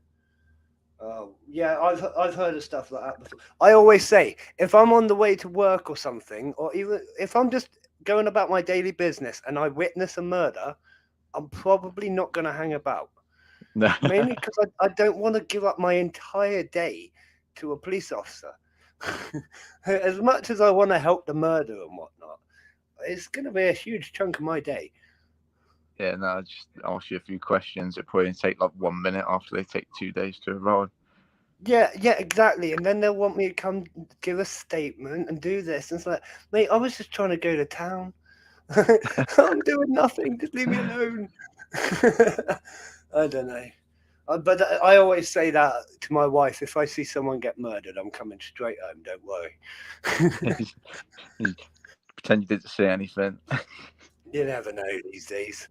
Yeah, I've heard of stuff like that before. I always say, if I'm on the way to work or something, or even if I'm just going about my daily business and I witness a murder, I'm probably not going to hang about. No. Mainly because I don't want to give up my entire day to a police officer. As much as I want to help the murder and whatnot, it's going to be a huge chunk of my day. Yeah, no, I'll just ask you a few questions. It'll probably take like 1 minute after they take 2 days to arrive. Yeah, exactly. And then they'll want me to come give a statement and do this. And it's like, mate, I was just trying to go to town. I'm doing nothing. Just leave me alone. I don't know. But I always say that to my wife. If I see someone get murdered, I'm coming straight home. Don't worry. Pretend you didn't see anything. You never know these days.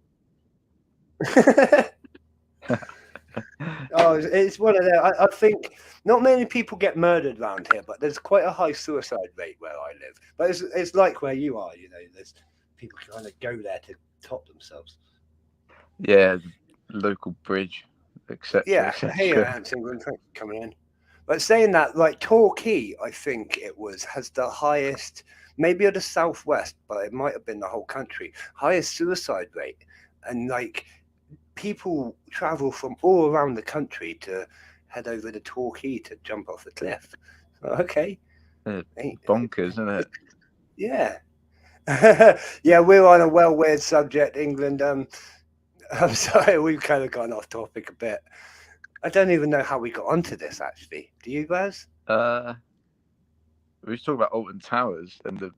It's one of them. I think not many people get murdered around here, but there's quite a high suicide rate where I live. But it's like where you are, there's people kind of go there to top themselves. Yeah, local bridge, etc. Yeah, hey, Ants England, thanks for coming in. But saying that, like Torquay, I think it has the highest, maybe of the southwest, but it might have been the whole country, highest suicide rate, and like people travel from all around the country to head over to Torquay to jump off the cliff. Okay, bonkers, isn't it? Yeah. Yeah, we're on a weird subject, England. I'm sorry, we've kind of gone off topic a bit. I don't even know how we got onto this, actually. Do you guys? We were talking about Alton Towers and the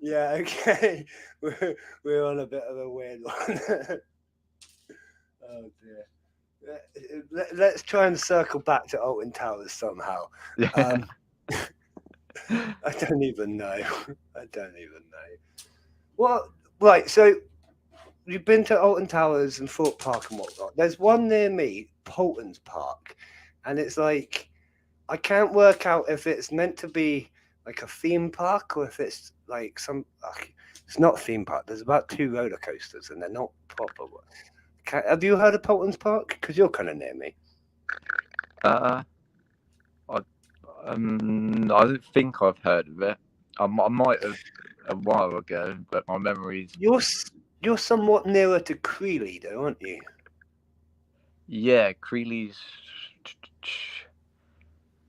yeah, okay. We're on a bit of a weird one. Oh dear. Let's try and circle back to Alton Towers somehow. I don't even know. Well, right, so you've been to Alton Towers and Thorpe Park and whatnot. There's one near me, Polton's Park, and it's like I can't work out if it's meant to be like a theme park or if it's like it's not a theme park. There's about 2 roller coasters and they're not proper. Have you heard of Polton's Park? Because you're kind of near me. I don't think I've heard of it. I might have a while ago, but my memories. You're somewhat nearer to Creeley, though, aren't you? Yeah, Creeley's.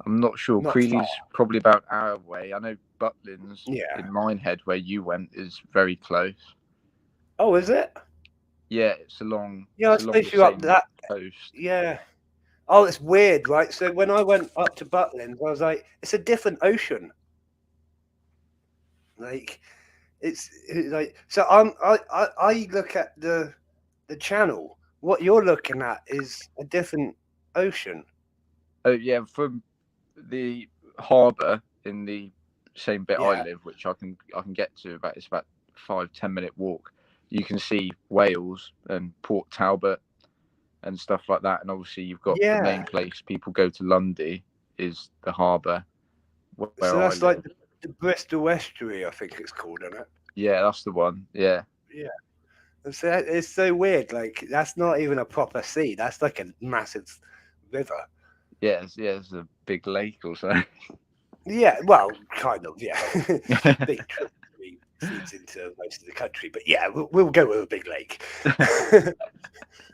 I'm not sure. Not Creeley's far. probably about our way. I know Butlins Yeah. in Minehead, where you went, is very close. Oh, is it? Yeah, it's along. Yeah, I suppose you're up that coast. Yeah. Oh, it's weird, right? So when I went up to Butlins, I was like, it's a different ocean. Like, it's like so. I look at the channel. What you're looking at is a different ocean. Oh yeah, from the harbour in the same bit I live, which I can get to it's about 5-10 minute walk. You can see Wales and Port Talbot and stuff like that, and obviously you've got the main place people go to Lundy is the harbour. So that's like the Bristol Estuary, I think it's called, isn't it? Yeah, that's the one. Yeah. Yeah. So it's so weird. Like that's not even a proper sea. That's like a massive river. Yeah, it's a big lake or something. Yeah, well, kind of. Yeah, big tributary feeds into most of the country, but yeah, we'll go with a big lake.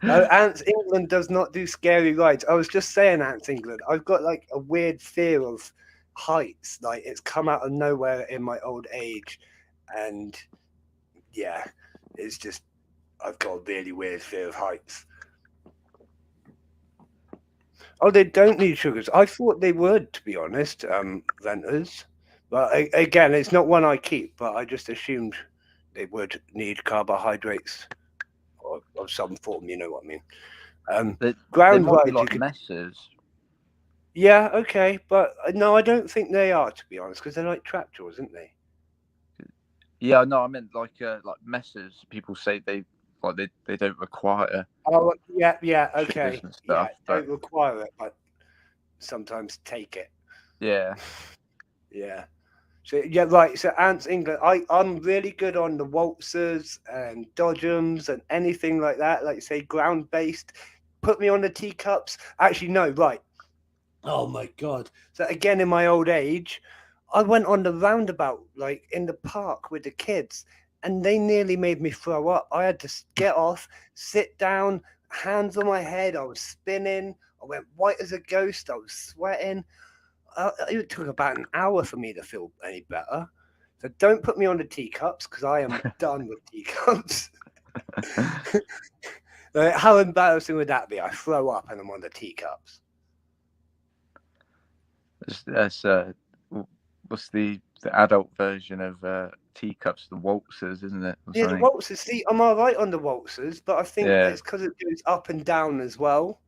No, Ants England does not do scary rides. I was just saying, Ants England, I've got like a weird fear of heights. Like it's come out of nowhere in my old age, and yeah, it's just I've got a really weird fear of heights. Oh, they don't need sugars. I thought they would, to be honest, Venters. But again, it's not one I keep, but I just assumed they would need carbohydrates of some form. You know what I mean? Ground rides, like messes. Yeah, okay, but no, I don't think they are, to be honest, because they're like trapdoors, aren't they? Yeah, no, I meant like messes. People say they don't require Oh, yeah, sugars okay. and Yeah, stuff, but don't require it, but sometimes take it. yeah, Yeah. So yeah, right. So Ants England, I'm really good on the waltzers and dodgems and anything like that. Like say ground based. Put me on the teacups. Actually, no, right. Oh my god. So again, in my old age, I went on the roundabout, like in the park with the kids, and they nearly made me throw up. I had to get off, sit down, hands on my head. I was spinning. I went white as a ghost. I was sweating. It took about an hour for me to feel any better. So don't put me on the teacups because I am done with teacups. Like, how embarrassing would that be? I throw up and I'm on the teacups. that's what's the adult version of teacups, the waltzers, isn't it? Or Yeah, the something. waltzers. See, I'm all right on the waltzers, but I think Yeah, it's because it goes up and down as well.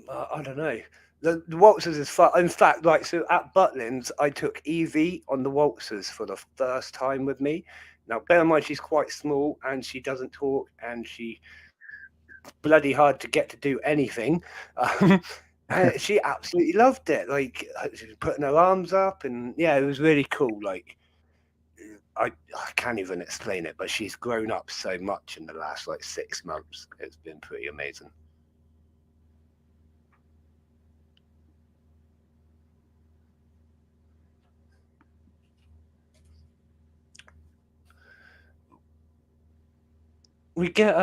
I don't know. The waltzers is fun. In fact, like so at Butlins, I took Evie on the waltzers for the first time with me. Now, bear in mind she's quite small and she doesn't talk and she bloody hard to get to do anything. Um, and she absolutely loved it. Like she was putting her arms up, and yeah, it was really cool. Like I can't even explain it, but she's grown up so much in the last like 6 months. It's been pretty amazing. We get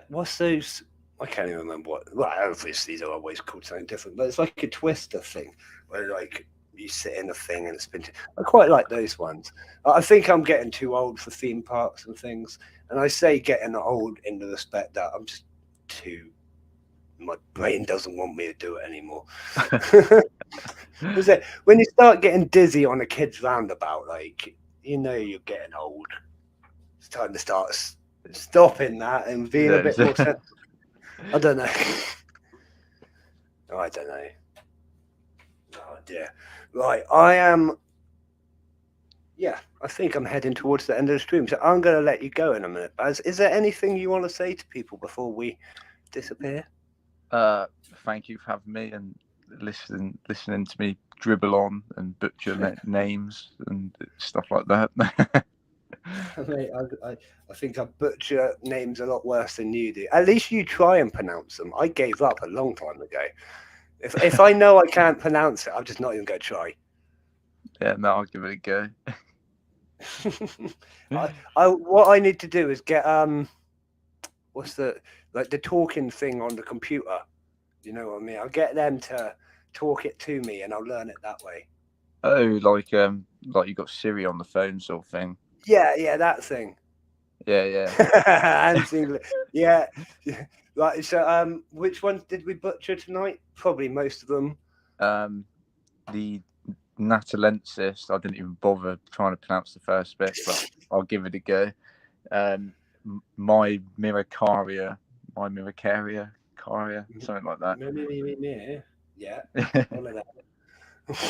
what's those? I can't even remember what. Well, obviously these are always called something different, but it's like a twister thing where like you sit in a thing and it's been. I quite like those ones. I think I'm getting too old for theme parks and things, and I say getting old in the respect that I'm just too. My brain doesn't want me to do it anymore. Is it when you start getting dizzy on a kid's roundabout, like you're getting old. It's time to start stopping that and being a bit more sensible. I don't know. I don't know. Oh dear. Right, I am. Yeah, I think I'm heading towards the end of the stream, so I'm going to let you go in a minute. Baz, is there anything you want to say to people before we disappear? Thank you for having me and listening to me dribble on and butcher names and stuff like that. Mate, I think I butcher names a lot worse than you do. At least you try and pronounce them. I gave up a long time ago. If I know I can't pronounce it, I'm just not even going to try. Yeah, no, I'll give it a go. What I need to do is get what's the talking thing on the computer. You know what I mean? I'll get them to talk it to me, and I'll learn it that way. Oh, like you got Siri on the phone sort of thing. Yeah, that thing. Yeah. And English. Yeah. Right. So, which ones did we butcher tonight? Probably most of them. The Natalensis. I didn't even bother trying to pronounce the first bit, but I'll give it a go. My Miracaria, something like that. Yeah, one of them.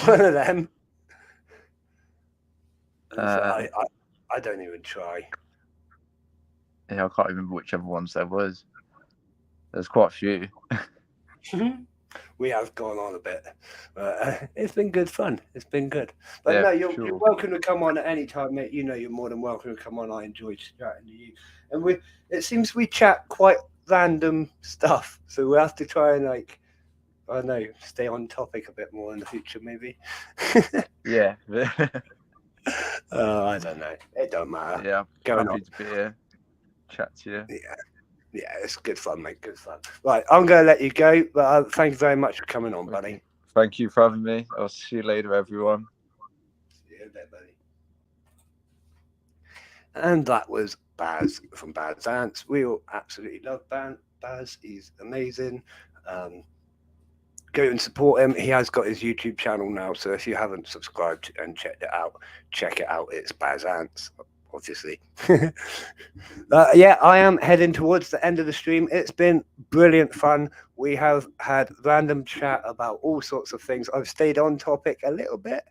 One of them. I don't even try. Yeah, I can't remember which other ones there was. There's quite a few. We have gone on a bit. It's been good fun. It's been good. But yeah, no, you're welcome to come on at any time, mate. You know you're more than welcome to come on. I enjoy chatting to you. And it seems we chat quite random stuff. So we'll have to try and I don't know, stay on topic a bit more in the future, maybe. Yeah. I don't know. It don't matter. Yeah, happy to be here. Chat to you. Yeah, it's good fun, mate. Good fun. Right, I'm going to let you go, but thank you very much for coming on, buddy. Thank you for having me. I'll see you later, everyone. See you there, buddy. And that was Baz from Baz Ants. We all absolutely love Baz. He's amazing. Go and support him. He has got his YouTube channel now, so if you haven't subscribed and checked it out, check it out. It's Baz Ants obviously. Yeah, I am heading towards the end of the stream. It's been brilliant fun. We have had random chat about all sorts of things. I've stayed on topic a little bit,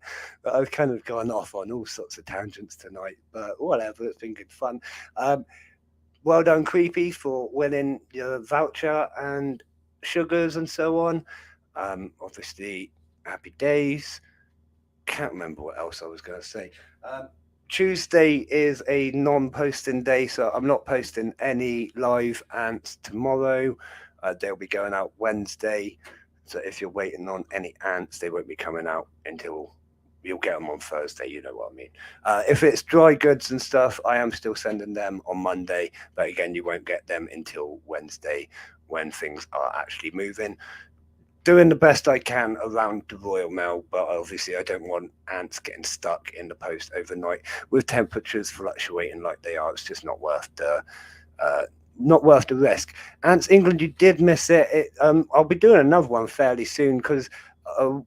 but I've kind of gone off on all sorts of tangents tonight. But whatever, it's been good fun. Well done, Creepy, for winning your voucher and sugars and so on. Obviously, happy days. Can't remember what else I was going to say. Tuesday is a non-posting day, so I'm not posting any live ants tomorrow. They'll be going out Wednesday. So if you're waiting on any ants, they won't be coming out until you'll get them on Thursday. You know what I mean. If it's dry goods and stuff, I am still sending them on Monday. But again, you won't get them until Wednesday when things are actually moving. Doing the best I can around the Royal Mail, but obviously I don't want ants getting stuck in the post overnight with temperatures fluctuating like they are. It's just not worth the risk. Ants England, you did miss it. I'll be doing another one fairly soon because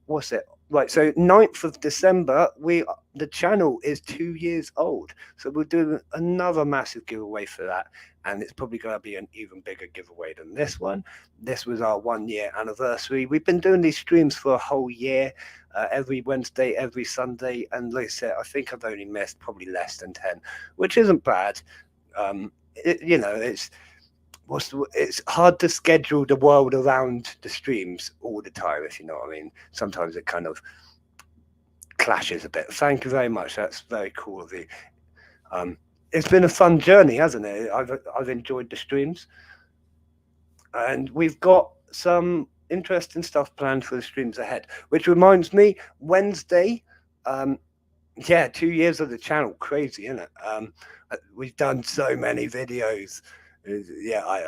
what's it? Right, so 9th of December, the channel is 2 years old. So we'll do another massive giveaway for that. And it's probably going to be an even bigger giveaway than this one. This was our 1 year anniversary. We've been doing these streams for a whole year, every Wednesday, every Sunday. And like I said, I think I've only missed probably less than 10, which isn't bad. It's hard to schedule the world around the streams all the time, if you know what I mean. Sometimes it kind of clashes a bit. Thank you very much. That's very cool of you. It's been a fun journey, hasn't it? I've enjoyed the streams, and we've got some interesting stuff planned for the streams ahead. Which reminds me, Wednesday, 2 years of the channel, crazy, isn't it? We've done so many videos. Yeah, I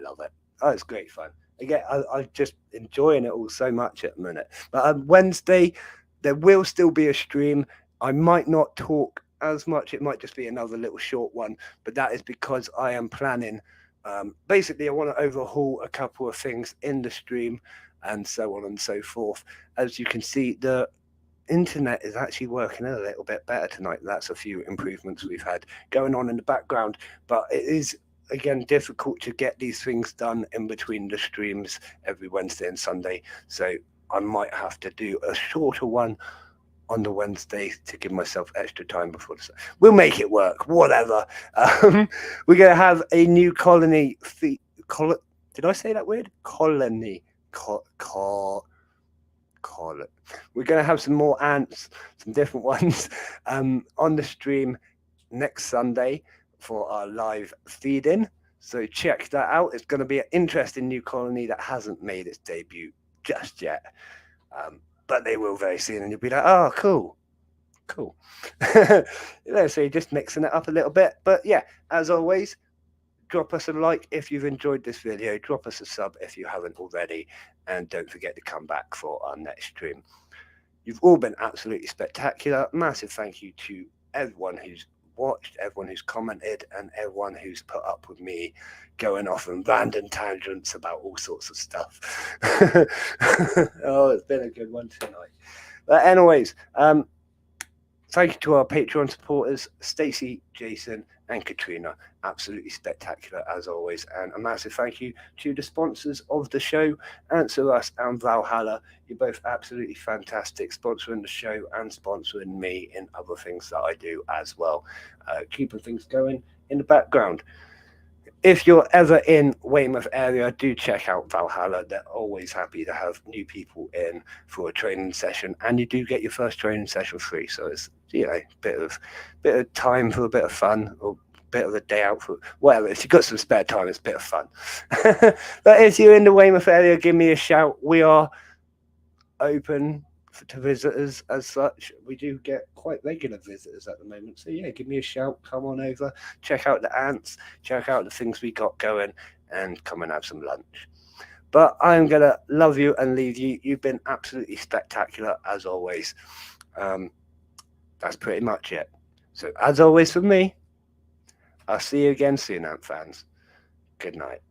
love it. Oh, it's great fun. Again, I'm just enjoying it all so much at the minute. But Wednesday, there will still be a stream. I might not talk as much. It might just be another little short one, but that is because I am planning. Basically, I want to overhaul a couple of things in the stream and so on and so forth. As you can see, the internet is actually working a little bit better tonight. That's a few improvements we've had going on in the background, but it is again difficult to get these things done in between the streams every Wednesday and Sunday. So I might have to do a shorter one on the Wednesday to give myself extra time before the. We'll make it work. Whatever. We're gonna have a new colony. Did I say that weird? Colony. We're gonna have some more ants, some different ones, on the stream next Sunday for our live feed-in. So check that out. It's going to be an interesting new colony that hasn't made its debut just yet. But they will very soon, and you'll be like, oh, cool. So you're just mixing it up a little bit. But yeah, as always, drop us a like if you've enjoyed this video. Drop us a sub if you haven't already. And don't forget to come back for our next stream. You've all been absolutely spectacular. Massive thank you to everyone who's watched, everyone who's commented, and everyone who's put up with me going off on random tangents about all sorts of stuff. Oh, it's been a good one tonight. But anyways, thank you to our Patreon supporters, Stacey, Jason, and Katrina. Absolutely spectacular as always. And a massive thank you to the sponsors of the show, Answer Us and Valhalla. You're both absolutely fantastic, sponsoring the show and sponsoring me in other things that I do as well, keeping things going in the background. If you're ever in Weymouth area, do check out Valhalla. They're always happy to have new people in for a training session, and you do get your first training session free. So it's bit of time for a bit of fun, or bit of a day out for whatever. If you've got some spare time, it's a bit of fun. But if you're in the Weymouth area, give me a shout. We are open to visitors as such. We do get quite regular visitors at the moment, so yeah, give me a shout, come on over, check out the ants, check out the things we got going, and come and have some lunch. But I'm gonna love you and leave you. You've been absolutely spectacular as always. That's pretty much it. So as always from me, I'll see you again soon, Ant fans. Good night.